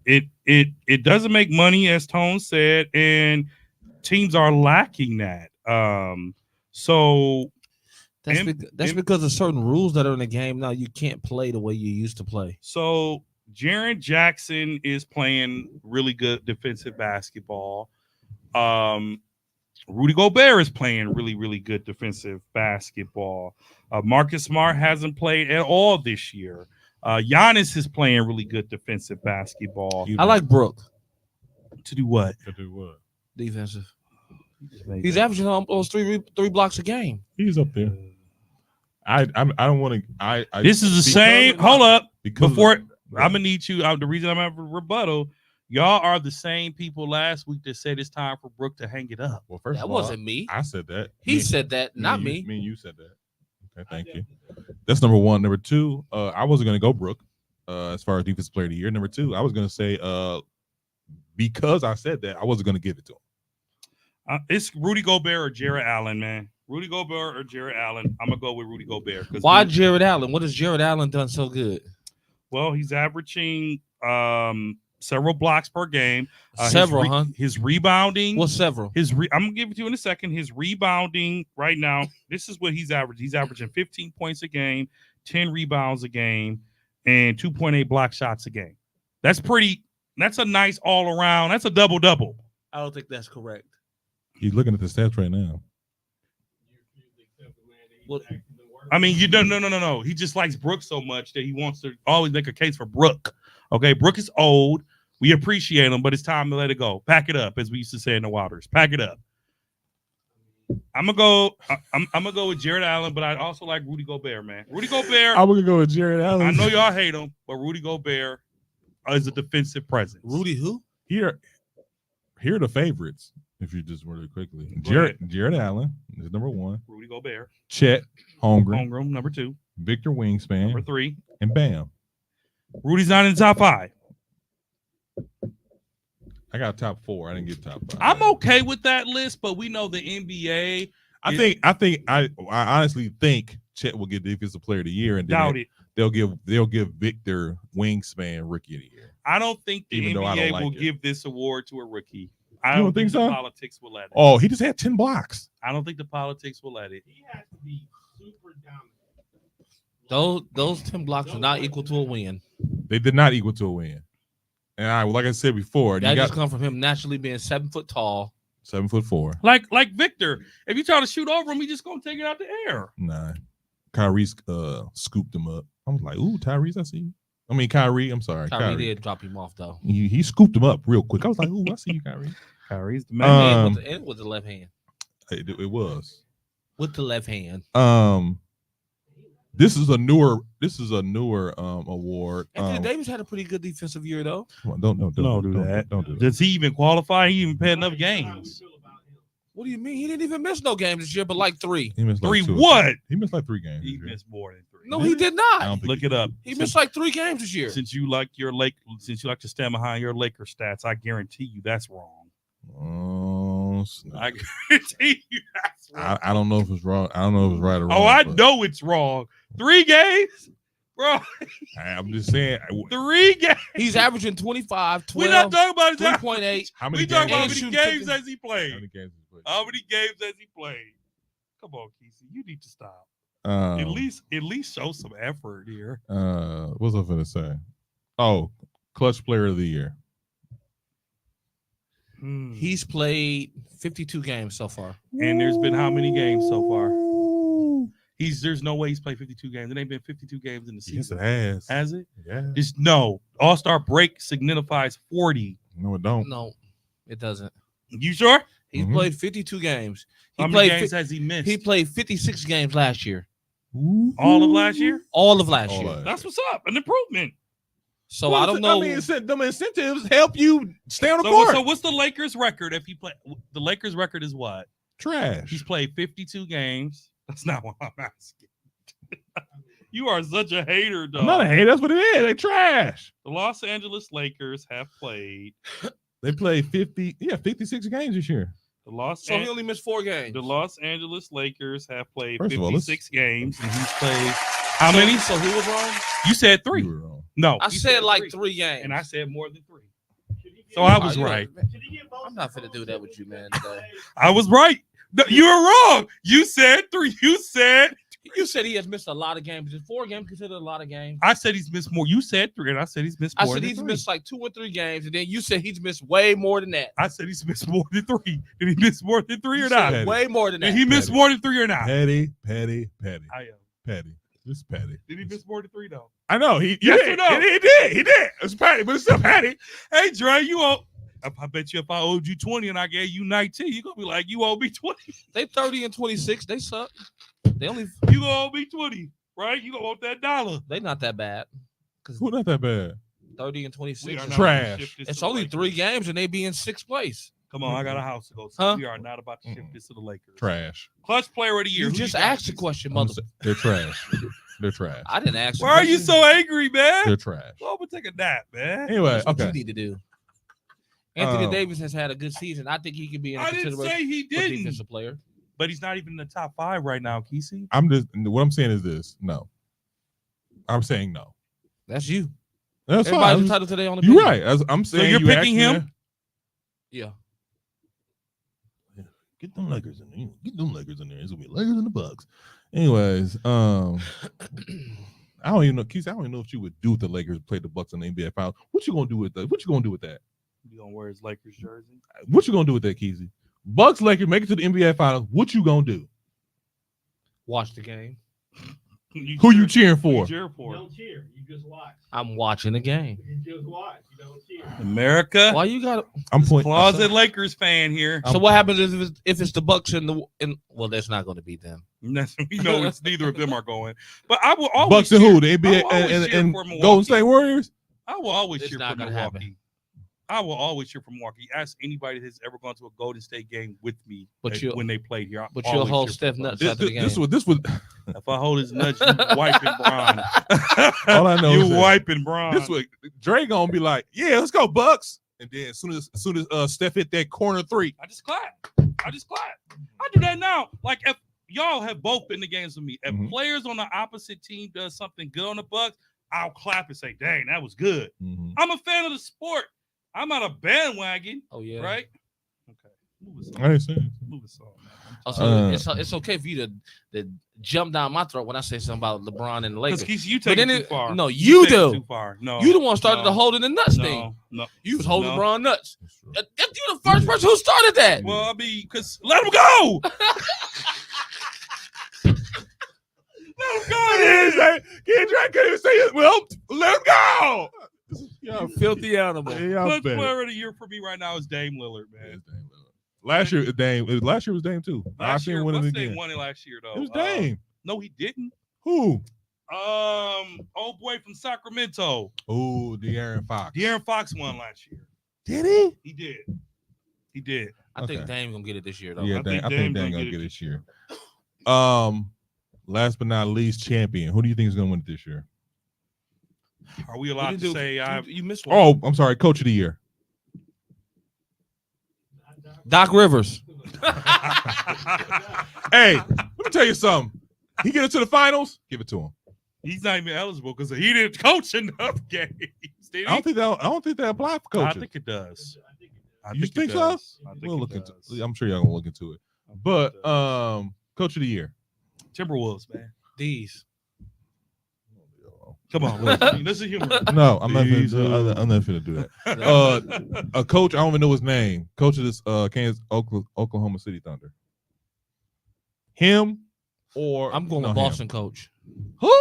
it doesn't make money, as Tone said, and teams are lacking that. So that's because of certain rules that are in the game now. You can't play the way you used to play. So Jaren Jackson is playing really good defensive basketball. Rudy Gobert is playing really, really good defensive basketball. Marcus Smart hasn't played at all this year. Giannis is playing really good defensive basketball. I like Brook. To do what? To do what? Defensive. He's averaging almost three blocks a game. He's up there. I don't want to. This is the same. Hold up. Before Yeah. I'm gonna need you. The reason I'm having a rebuttal. Y'all are the same people last week that said it's time for Brook to hang it up. Well, first That of all, wasn't me. I said that. He said that, not me. Me and you said that. Okay, thank you. That's number one. Number two, I wasn't gonna go Brook as far as defensive player of the year. Number two, I was gonna say because I said that, I wasn't gonna give it to him. It's Rudy Gobert or Jared Allen, man. Rudy Gobert or Jared Allen. I'm gonna go with Rudy Gobert. Why Jared Allen? What has Jared Allen done so good? Well, he's averaging several blocks per game. Several, His rebounding. Well, several. I'm gonna give it to you in a second. His rebounding right now. This is what he's averaging. He's averaging 15 points a game, 10 rebounds a game, and 2.8 block shots a game. That's pretty. That's a nice all around. That's a double double. I don't think that's correct. He's looking at the stats right now. Well, I mean, you don't. No. He just likes Brook so much that he wants to always make a case for Brook. Okay, Brook is old. We appreciate him, but it's time to let it go. Pack it up, as we used to say in the Waters. Pack it up. I'm gonna go with Jared Allen, but I also like Rudy Gobert, man. Rudy Gobert. I'm gonna go with Jared Allen. I know y'all hate him, but Rudy Gobert is a defensive presence. Rudy who? Here are the favorites. If you just really quickly, Go Jared Allen is number one. Rudy Gobert. Chet Holmgren, Number 2. Victor Wingspan, Number 3. and Bam. Rudy's not in the top 5. I got top 4. I didn't get top 5. I'm okay with that list, but we know the NBA. I honestly think Chet will get defensive player of the year, and Doubt it. they'll give Victor Wingspan rookie of the year. I don't think the Even though I don't NBA like will it. give this award to a rookie. I You don't don't think the so? politics will let it. Oh, he just had 10 blocks. I don't think the politics will let it. He has to be super dominant. Those 10 blocks are not equal to a win. They did not equal to a win. And like I said before, That you just got come from him naturally being 7 foot tall. 7'4". Like Victor, if you try to shoot over him, he just gonna take it out the air. Nah, Kyrie scooped him up. I was like, "Ooh, Tyrese, I see you." I mean, Kyrie. I'm sorry, Kyrie did drop him off though. He scooped him up real quick. I was like, "Ooh, I see you, Kyrie." Kyrie's the man. And with the left hand. It was. With the left hand. This is a newer award. Anthony Davis had a pretty good defensive year though. Come on, don't do that. Don't do that. Does he even qualify? He even played enough games. What do you mean? He didn't even miss no games this year, but like 3. He missed like 3 2 or what? 3. He missed like 3 games. He this year. missed more than 3. No, he did I not. don't think Look it up. He missed like 3 games this year. Since you like to stand behind your Laker stats, I guarantee you that's wrong. Oh, snap. I guarantee you that's wrong. I don't know if it's wrong. I don't know if it's right or wrong. Oh, I but know it's wrong. 3 games, bro. I'm just saying. 3 games. He's averaging 25, 12, We're not talking about his 3.8. How many We talking about how games? many And games shooting has he How played? many games he played? How many games has he played? Come on, Kesey. You need to stop. Um, At least show some effort here. what was I gonna say? Oh, clutch player of the year. He's played 52 games so far. And there's been how many games so far? There's no way he's played 52 games. It ain't been 52 games in the Yes, season. it has. Has it? Yeah. Just no. All-Star break signifies 40. No, it don't. No, it doesn't. You sure? He's Mhm. played 52 games. How many games has he missed? He played 56 games last year. all of last year? All of last All year. last That's what's up. An improvement. So I don't know. I mean, them incentives help you stay on the So court. what's the Lakers record if he play? The Lakers record is what? Trash. He's played 52 games. That's not what I'm asking. You are such a hater, dog. I'm not a hater. That's what it is. They trash. The Los Angeles Lakers have played. They played 56 games this year. So he only missed 4 games. The Los Angeles Lakers have played First of all, 56 games, and he's played how many? So who was wrong? You said 3. You were wrong. No, I you said like 3 games. and I said more than 3. So I was right. I'm not finna do that with you, man. Today. I was right. No, you were wrong. You said 3. You said he has missed a lot of games. Is 4 games considered a lot of games? I said he's missed more. You said 3, and I said he's missed I more. said than he's 3. missed like 2 or 3 games, and then you said he's missed way more than that. I said he's missed more than 3. Did he miss more than 3 or You not? said way more than that. Did he miss Petty. more than 3 or not? Petty. I am. Petty. Just petty. Did he miss more than 3 though? I know. He Yes did. or no? He did. It's petty, but it's still petty. Hey, Dre, you owe. I bet you if I owed you 20 and I gave you 19, you're gonna be like, you owe me 20. They 30 and 26. They suck. They only. You gonna owe me 20, right? You gonna want that dollar. They not that bad. Who not that bad? 30 and We 26. are is- not Trash. about to shift this It's to the only 3 Lakers. games, and they be in 6th place. Come on, I got a house to go to. Huh? We are not about to shift this to the Lakers. Trash. Clutch player of the year. You Who just got? asked the question, mother. They're trash. They're trash. I didn't ask. the Why are you question. so angry, man? They're trash. Go over and take a nap, man. Anyway, That's what okay. you need to do. Anthony Um, Davis has had a good season. I think he could be in I didn't consideration say he for didn't, defensive player. but he's not even in the top 5 right now, Kesey. What I'm saying is this. No. I'm saying no. That's you. That's Everybody's fine. entitled to their own You're opinion. right. I'm saying you're you picking asked me him? Yeah. Get them Lakers in there. Get them Lakers in there. It's gonna be Lakers and the Bucks. Anyways, I don't even know, Keith. I don't even know if you would do if the Lakers played the Bucks in the NBA Finals. What you gonna do with that? What you gonna do with that? You gonna wear his Lakers jersey? What you gonna do with that, Keezy? Bucks Lakers make it to the NBA Finals. What you gonna do? Watch the game. Who you cheering Who for? you cheer You for? don't cheer. You just watch. I'm watching the game. You just watch. You don't cheer. America. Why you got? I'm pointing. Closet Lakers fan here. So what happens if it's the Bucks and well, that's not going to be them. We know it's neither of them are going. But I will always Bucks and cheer- who? The I NBA will always cheer and for Milwaukee. Golden State Warriors. I will always It's cheer not for gonna Milwaukee. happen. I will always cheer for Milwaukee. Ask anybody that's ever gone to a Golden State game with me But you'll- when they played here. But you'll hold Steph nuts This, after the game. this was If I hold his nuts, you wiping Bron. All I know you is that wiping Bron. this was Dre gonna be like, yeah, let's go Bucks. And then as soon as Steph hit that corner 3, I just clap. I do that now. Like if y'all have both been in the games with me, if Mhm. players on the opposite team does something good on the Bucks, I'll clap and say, "Dang, that was good." mm-hmm. I'm a fan of the sport. I'm not a bandwagon, oh yeah. right? Okay, move us I on. ain't saying. Move us on, man. Oh, so Uh, it's okay for you to jump down my throat when I say something about LeBron and the Because Lakers. you But take it then too far. no, you take it do. too far. No, You the one started no, the holding the nuts thing. No, no. You was holding No. LeBron nuts. That's true. You the first person who started that. Well, I mean, because let him go. Let him go. Can't even say it. Well, let him go. You're a filthy animal. Clutch player of the year for me right now is Dame Lillard, man. Last year, Dame. Last year was Dame too. I Last seen year, winning what's again. Dame won it last year though? It was Dame. No, he didn't. Who? Old boy from Sacramento, Oh, De'Aaron Fox. De'Aaron Fox won last year. Did he? He did. He did. I think Okay. Dame gonna get it this year though. Yeah, I think I Dame think Dame gonna gonna get get it it this year. Last but not least, champion. Who do you think is gonna win it this year? Are we You allowed didn't to do- say I? you missed one. Oh, I'm sorry, Coach of the Year. Doc Rivers. Hey, let me tell you something. He get into the finals, give it to him. He's not even eligible because he didn't coach enough games. Did he? I don't think that apply for I coaches. think it does. I You it think so? does. I think We'll it look into. does. I'm sure y'all gonna look into it. I think But it does. Coach of the Year. Timberwolves, man. These. Come on, this is humor. No, I'm not. These, I'm not gonna do that. A coach. I don't even know his name. Coach of this Oklahoma City Thunder. Him or I'm going no, with him. Boston coach. Who?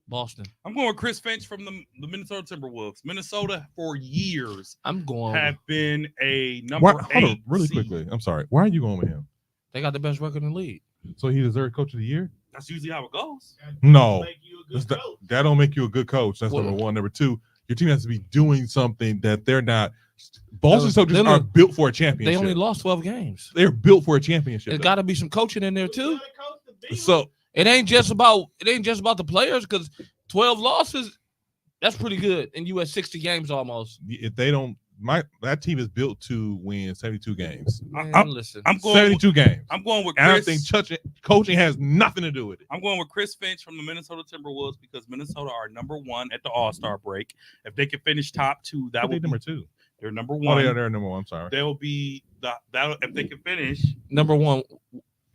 Boston. I'm going with Chris Finch from the Minnesota Timberwolves. Minnesota for years I'm going. have been a number Why, 8 hold on, really seed. quickly. I'm sorry. Why are you going with him? They got the best record in the league. So he deserved Coach of the Year? That's usually how it goes. No, Make you a good coach. that don't make you a good coach. That's Well- number one. Number two, your team has to be doing something that they're not. Boston Celtics are built for a championship. They only lost 12 games. They're built for a championship. There's got to be some coaching in there too. So it ain't just about the players, because 12 losses, that's pretty good. And you had 60 games almost. if they don't, that team is built to win 72 games. Listen, I'm going 72 games. I'm going with And I don't Chris. think coaching has nothing to do with it. I'm going with Chris Finch from the Minnesota Timberwolves because Minnesota are number 1 at the All-Star break. If they can finish top 2, that But would they're be number 2. they're number Oh, 1. they're number 1. I'm sorry. They'll be that if they can finish number one.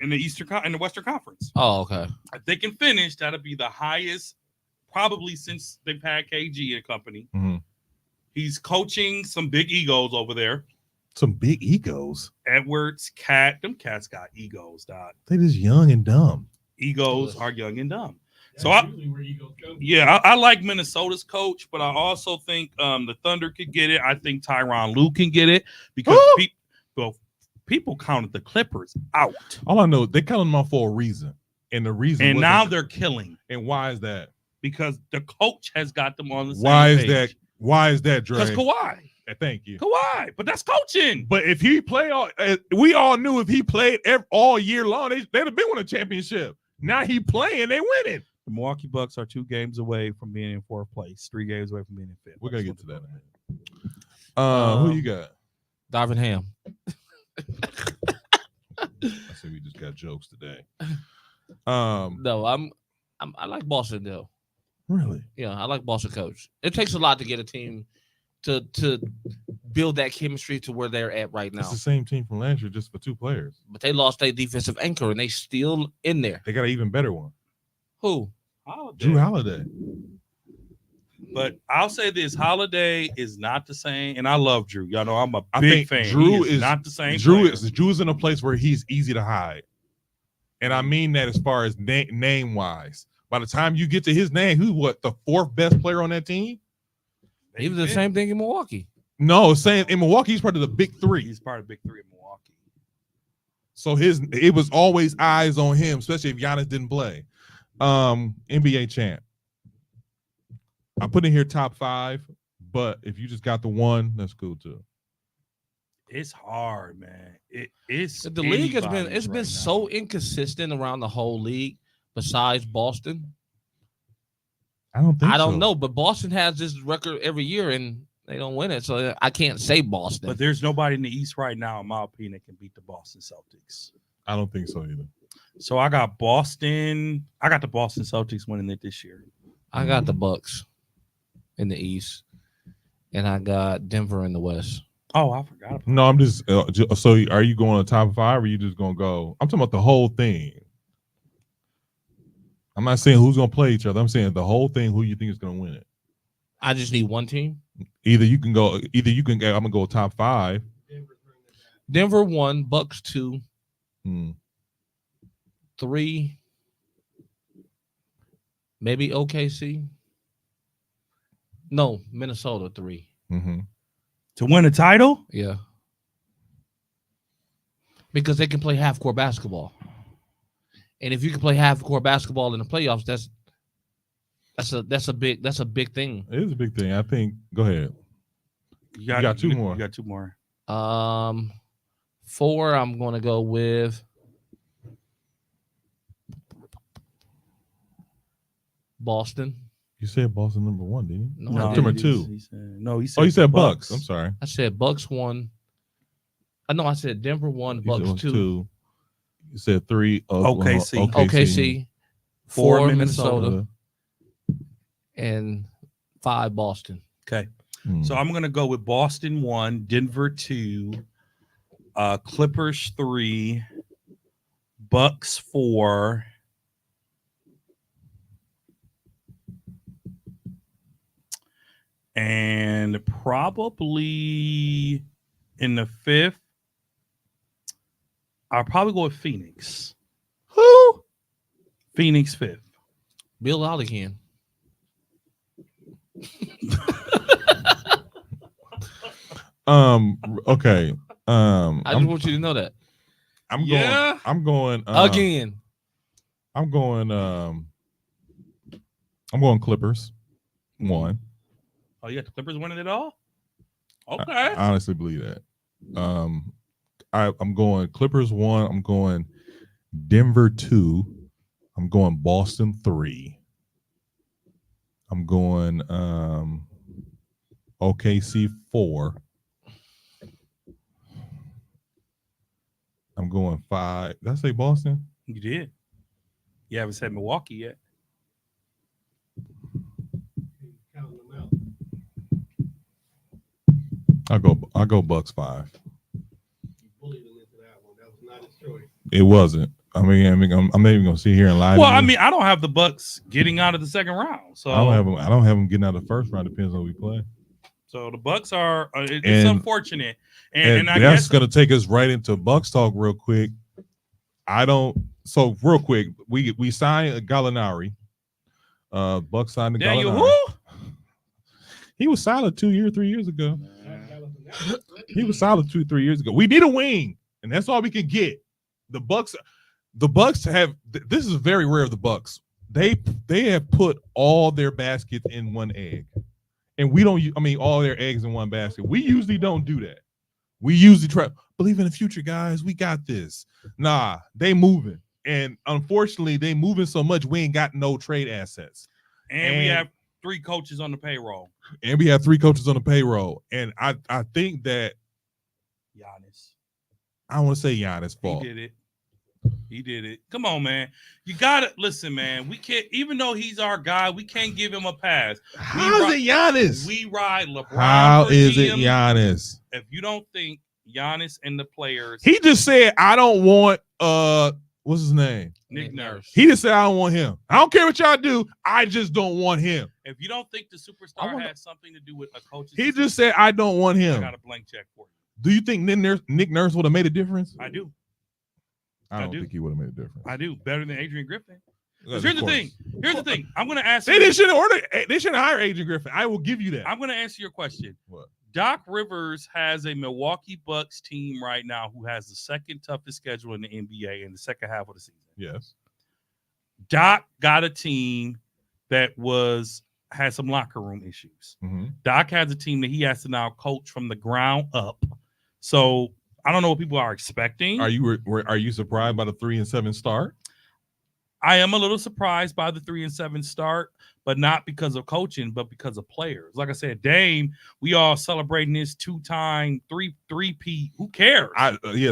in the Western Conference. Oh, okay. If they can finish, that'll be the highest probably since they've had KG and company. Mhm. He's coaching some big egos over there. Some big egos. Edwards, Cat, them cats got egos, dog. They just young and dumb. Egos are young and dumb. That's So usually where you go. I like Minnesota's coach, but I also think the Thunder could get it. I think Tyronn Lue can get it because people counted the Clippers out, All I know, they counted them out for a reason, and the reason. and wasn't- now they're killing And why is that? because the coach has got them on the same Why is page. that? Why is that, Dre? Because Kawhi. Thank you. Kawhi, but that's coaching. But if he played, we all knew if he played all year long, they'd have been winning a championship. Now he playing, they winning. The Milwaukee Bucks are 2 games away from being in 4th place, 3 games away from being in 5th. We're gonna get to that in a minute. Who you got? Darvin Ham. I see we just got jokes today. No, I like Boston though. Really? Yeah, I like Boston coach. It takes a lot to get a team to build that chemistry to where they're at right now. It's the same team from last year, just for 2 players. But they lost their defensive anchor and they still in there. They got an even better one, Who? Holiday. Drew Holiday. But I'll say this: Holiday is not the same, and I love Drew. Y'all know I'm a I big think fan. Drew He is not the same. Drew's in a place where he's easy to hide, and I mean that as far as name wise. By the time you get to his name, who's the 4th best player on that team? He was the same thing in Milwaukee. No, saying in Milwaukee, he's part of the big 3. He's part of the big 3 in Milwaukee. So it was always eyes on him, especially if Giannis didn't play. NBA champ. I put in here top 5, but if you just got the 1, that's cool too. It's hard, man. It's The league has been anybody's right so now. inconsistent around the whole league. Besides Boston, I don't think I don't so. know, but Boston has this record every year and they don't win it, so I can't say Boston. But there's nobody in the East right now, in my opinion, that can beat the Boston Celtics. I don't think so either. So I got Boston. I got the Boston Celtics winning it this year. I got the Bucks in the East, and I got Denver in the West. Oh, I forgot about No, I'm just so are you going to top 5 or are you just going to go? I'm talking about the whole thing. I'm not saying who's going to play each other. I'm saying the whole thing, who you think is going to win it. I just need one team. Either you can go, I'm going to go top 5. Denver 1, Bucks 2, Hmm. 3, maybe OKC. No, Minnesota 3. Mm-hmm. to win a title. Yeah, because they can play half court basketball, and if you can play half court basketball in the playoffs, that's a big thing. It is a big thing. I think. Go ahead. You got 2 more. You got 2 more. 4. I'm gonna go with Boston. You said Boston number 1, didn't you? No, I number didn't. 2. He said, he said. Oh, you said Bucks. I'm sorry. I said Bucks 1. I said Denver 1, You Bucks said 2. You said 3. OKC. OKC 4 4 Minnesota. Minnesota, and 5 Boston. Okay. Hmm. So I'm gonna go with Boston 1, Denver 2, Clippers 3, Bucks 4, and probably in the 5th, I'll probably go with Phoenix. Who? Phoenix 5th. Bill Olligan. Okay. I just want you to know that. I'm going. Yeah. I'm going Again. I'm going. I'm going Clippers. 1. Oh, you got the Clippers winning it all? Okay. I honestly believe that. I'm going Clippers 1. I'm going Denver 2. I'm going Boston 3. I'm going OKC 4. I'm going 5. Did I say Boston? You did. You haven't said Milwaukee yet. Counting them out. I'll go Bucks 5. You bullied him into that one. That was not his choice. It wasn't. I'm not even gonna sit here and lie. Well, to you. I mean, I don't have the Bucks getting out of the second round. So I don't have them getting out of the first round. Depends on who we play. So the Bucks are. It's And- unfortunate, and I that's guess gonna take us right into Bucks talk real quick. So real quick, we signed Gallinari. Bucks signed Daniel Gallinari. who? He was solid 3 years ago. He was solid 3 years ago. We need a wing, and that's all we can get. The Bucks have. This is very rare of the Bucks. They have put all their baskets in one egg, and we don't. I mean, all their eggs in one basket. We usually don't do that. We usually try. Believe in the future, guys. We got this. Nah, they moving, and unfortunately, they moving so much. We ain't got no trade assets. And we have 3 coaches on the payroll. And we have 3 coaches on the payroll. And I think that Giannis. I want to say Giannis' fault. He did it. Come on, man. You gotta listen, man. We can't, even though he's our guy, we can't give him a pass. How is it Giannis? We ride LeBron. How for is it GM. Giannis? If you don't think Giannis and the players, He just said, I don't want what's his name? Nick Nurse. He just said, I don't want him. I don't care what y'all do. I just don't want him. If you don't think the superstar has something to do with a coach, He just said, I don't want I him. got a blank check for you. Do you think Nick Nurse would have made a difference? I do. I don't do. think he would have made a difference. I do. Better than Adrian Griffin. Of Here's the course. thing. Here's the thing. I'm going to ask They you. shouldn't hire Adrian Griffin. I will give you that. I'm going to answer your question. What? Doc Rivers has a Milwaukee Bucks team right now who has the second toughest schedule in the NBA in the second half of the season. Yes. Doc got a team that had some locker room issues. Mm-hmm. Doc has a team that he has to now coach from the ground up. So I don't know what people are expecting. Are you surprised by the 3-7 start? I am a little surprised by the 3-7 start, but not because of coaching, but because of players. Like I said, Dame, we all celebrating this 2-time, 3-peat. Who cares?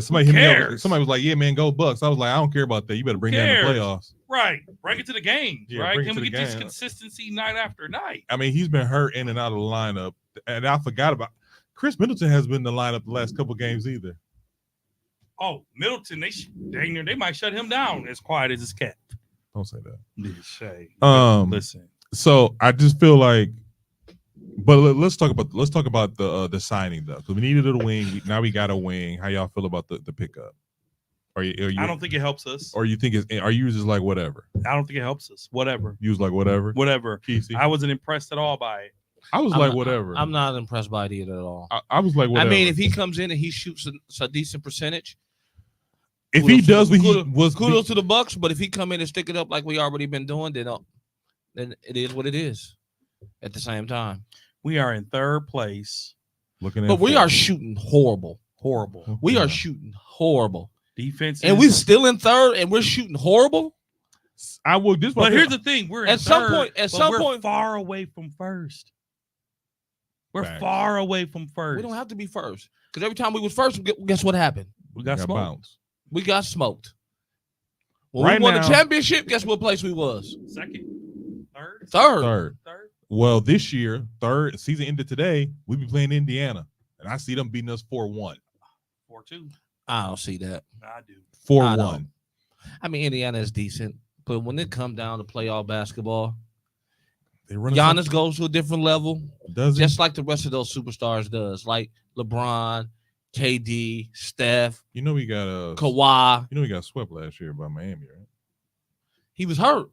Somebody hit me up. Somebody was like, "Yeah, man, go Bucks." I was like, "I don't care about that. You better bring that in the playoffs." Right. Bring it to the games, Yeah, right? bring it Can to we the get this game. consistency night after night? I mean, he's been hurt in and out of the lineup, and I forgot about Chris Middleton has been in the lineup the last couple games either. Oh, Middleton, they might shut him down as quiet as it's kept. Don't say that. Listen. So I just feel like, but let's talk about the signing though, because we needed a wing. Now we got a wing. How y'all feel about the pickup? Are you? I don't think it helps us. Or you think are you just like whatever? I don't think it helps us. Whatever. You was like whatever. Whatever. Kesey? I wasn't impressed at all by it. I was like whatever. I'm not impressed by it either at all. I was like whatever. I mean, if he comes in and he shoots a decent percentage, if he does what he was, kudos to the Bucks. But if he come in and stick it up like we already been doing, then it is what it is. At the same time, we are in third place. But we are shooting horrible. Horrible. We are shooting horrible. Defense, and we're still in third, and we're shooting horrible. I will. But here's the thing: we're at some point far away from first. We're Facts. far away from first. We don't have to be first because every time we was first, guess what happened? We got smoked. Bounced. We got smoked. When Right we won now- the championship, guess what place we was? Second, third, Third. Well, this year, third season ended today. We be playing Indiana, and I see them beating us 4-1. 4-2. I don't see that. I do. 4-1. I mean, Indiana is decent, but when it comes down to playoff basketball, They run. Giannis goes to a different level, Does he? just like the rest of those superstars does, like LeBron, KD, Steph, You know we got Kawhi. You know we got swept last year by Miami, right? He was hurt.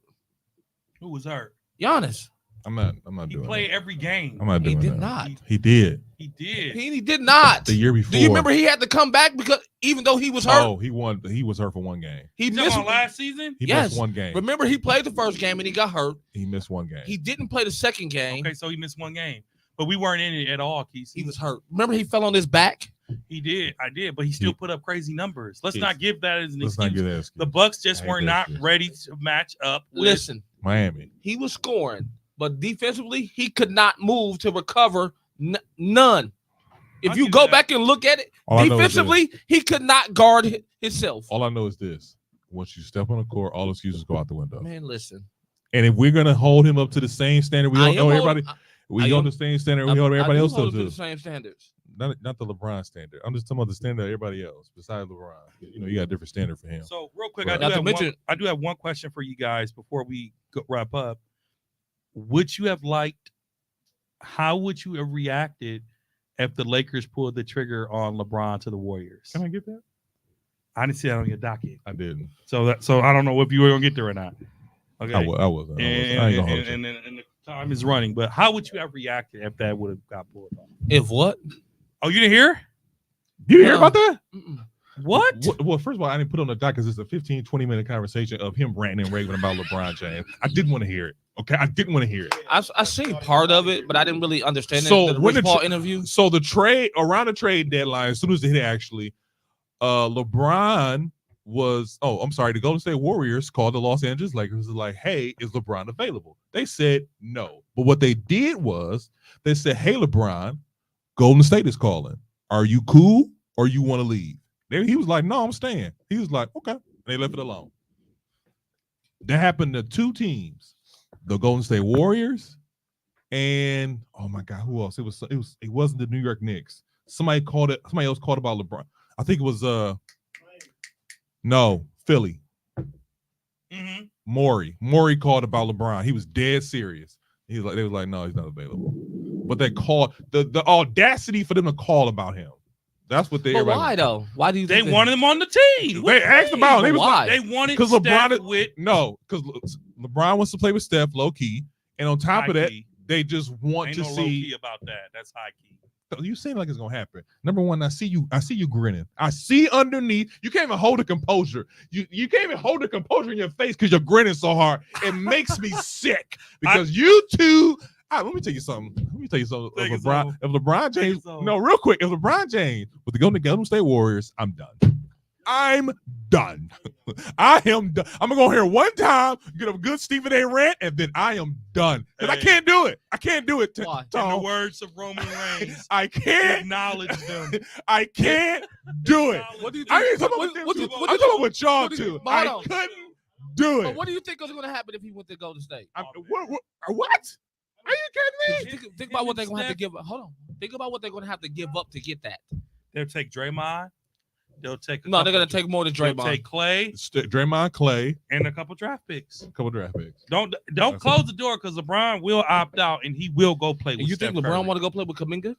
Who was hurt? Giannis. I'm not He doing played that. every game. I'm not He doing did that. not. He did. He did. He did not. The year before. Do you remember he had to come back because even though he was hurt, Oh, he won. He was hurt for one game. he You talking missed about last season? He Yes. missed one game. Remember, he played the first game and he got hurt. He missed one game. He didn't play the second game. Okay, so he missed one game. but we weren't in it at all, Keith. He was hurt. Remember, he fell on his back. He did. I did, but he still put up crazy numbers. Let's not give that as an Let's not excuse. give that excuse. The Bucks just I hate were that not shit. ready to match up. With Listen, Miami. he was scoring, but defensively, he could not move to recover none. If I'll you give go you that. back and look at it, All I know is defensively, he could not guard himself. All I know is this: once you step on the court, all excuses go out the window. Man, listen. And if we're gonna hold him up to the same standard, we I don't am know everybody. holding- We I hold am- the same standard we hold everybody I do else hold to. him to the same standards. Not the LeBron standard. I'm just talking about the standard of everybody else besides LeBron. You know, you got a different standard for him. So real quick, Right. I Not to mention- do have one question for you guys before we wrap up. Would you have liked? How would you have reacted if the Lakers pulled the trigger on LeBron to the Warriors? Can I get that? I didn't see that on your docket, I didn't. so I don't know if you were gonna get there or not. Okay, I wasn't. I ain't gonna hold you. and the time is running. But how would you have reacted if that would have got pulled off? If what? Oh, you didn't hear? You didn't hear No. about that? Mm-mm. What? Well, first of all, I didn't put it on the doc because it's a 15, 20-minute conversation of him ranting and raving about LeBron James. I didn't want to hear it. Okay, I didn't want to hear it. I seen part of it, but I didn't really understand So it. The when Rich the Paul tr- interview. So the trade around the trade deadline, as soon as they hit it, actually, LeBron was. Oh, I'm sorry. The Golden State Warriors called the Los Angeles Lakers. Like, hey, is LeBron available? They said no. But what they did was they said, hey, LeBron, Golden State is calling. Are you cool or you want to leave? He was like, no, I'm staying. He was like, okay. And they left it alone. That happened to two teams, the Golden State Warriors and oh my God, who else? It wasn't the New York Knicks. Somebody else called about LeBron. I think it was Philly. Mm-hmm. Maury called about LeBron. He was dead serious. They was like, no, he's not available. But they called the audacity for them to call about him. That's what they. But why though? Why do you? They think wanted him on the team. They asked about. They was Why? They wanted because Steph LeBron with no, because LeBron wants to play with Steph low key, and on top of that, high key. they just want Ain't to no low see. key about that. That's high key. You seem like it's gonna happen. Number one, I see you grinning. I see underneath. You can't even hold the composure. You can't even hold the composure in your face because you're grinning so hard. It makes me sick because you two. Let me tell you something. If LeBron James, no, real quick, if LeBron James was to go to the Golden State Warriors, I'm done. I'm done. I am done. I'm gonna go here one time, get a good Stephen A. rant, and then I am done. Because I can't do it. I can't do it. Why? In the words of Roman Reigns, I can't acknowledge them. I can't do it. What do you think? I ain't talking about them two. I'm talking about with y'all two. I couldn't do But it. what do you think is going to happen if he went to Golden State? What? Are you kidding me? Think about what they're going to have to give up. Hold on. Think about what they're going to have to give up to get that. They'll take Draymond. They'll take No, they're going to take more than They'll Draymond. take Clay Draymond, Clay, and a couple draft picks. a couple draft picks. Don't That's close the door because LeBron will opt out and he will go play with. And you think Steph LeBron Curry. want to go play with Kuminga?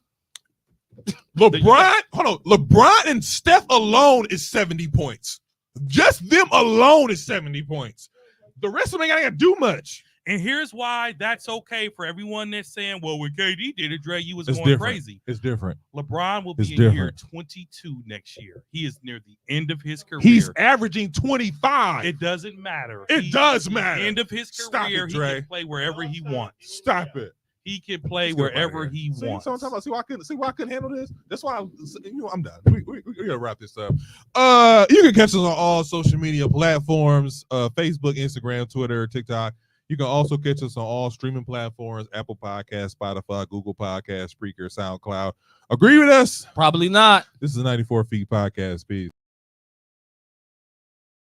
LeBron, hold on. LeBron and Steph alone is 70 points. Just them alone is 70 points. The rest of them ain't got to do much. And here's why that's okay for everyone that's saying, well, when KD did it, Dre, you was It's going different. crazy. It's different. LeBron will be It's in year different. 22 next year. He is near the end of his career. He's averaging 25. It doesn't matter. It does matter. End of his Stop career, it, he Dre. can play wherever he wants. Stop it. He can play Let's get up wherever outta here. he wants. See what I'm talking about? See why I couldn't handle this? That's why I'm done. We gotta wrap this up. You can catch us on all social media platforms: Facebook, Instagram, Twitter, TikTok. You can also catch us on all streaming platforms: Apple Podcasts, Spotify, Google Podcasts, Spreaker, SoundCloud. Agree with us? Probably not. This is a 94 Feet Podcast. Peace.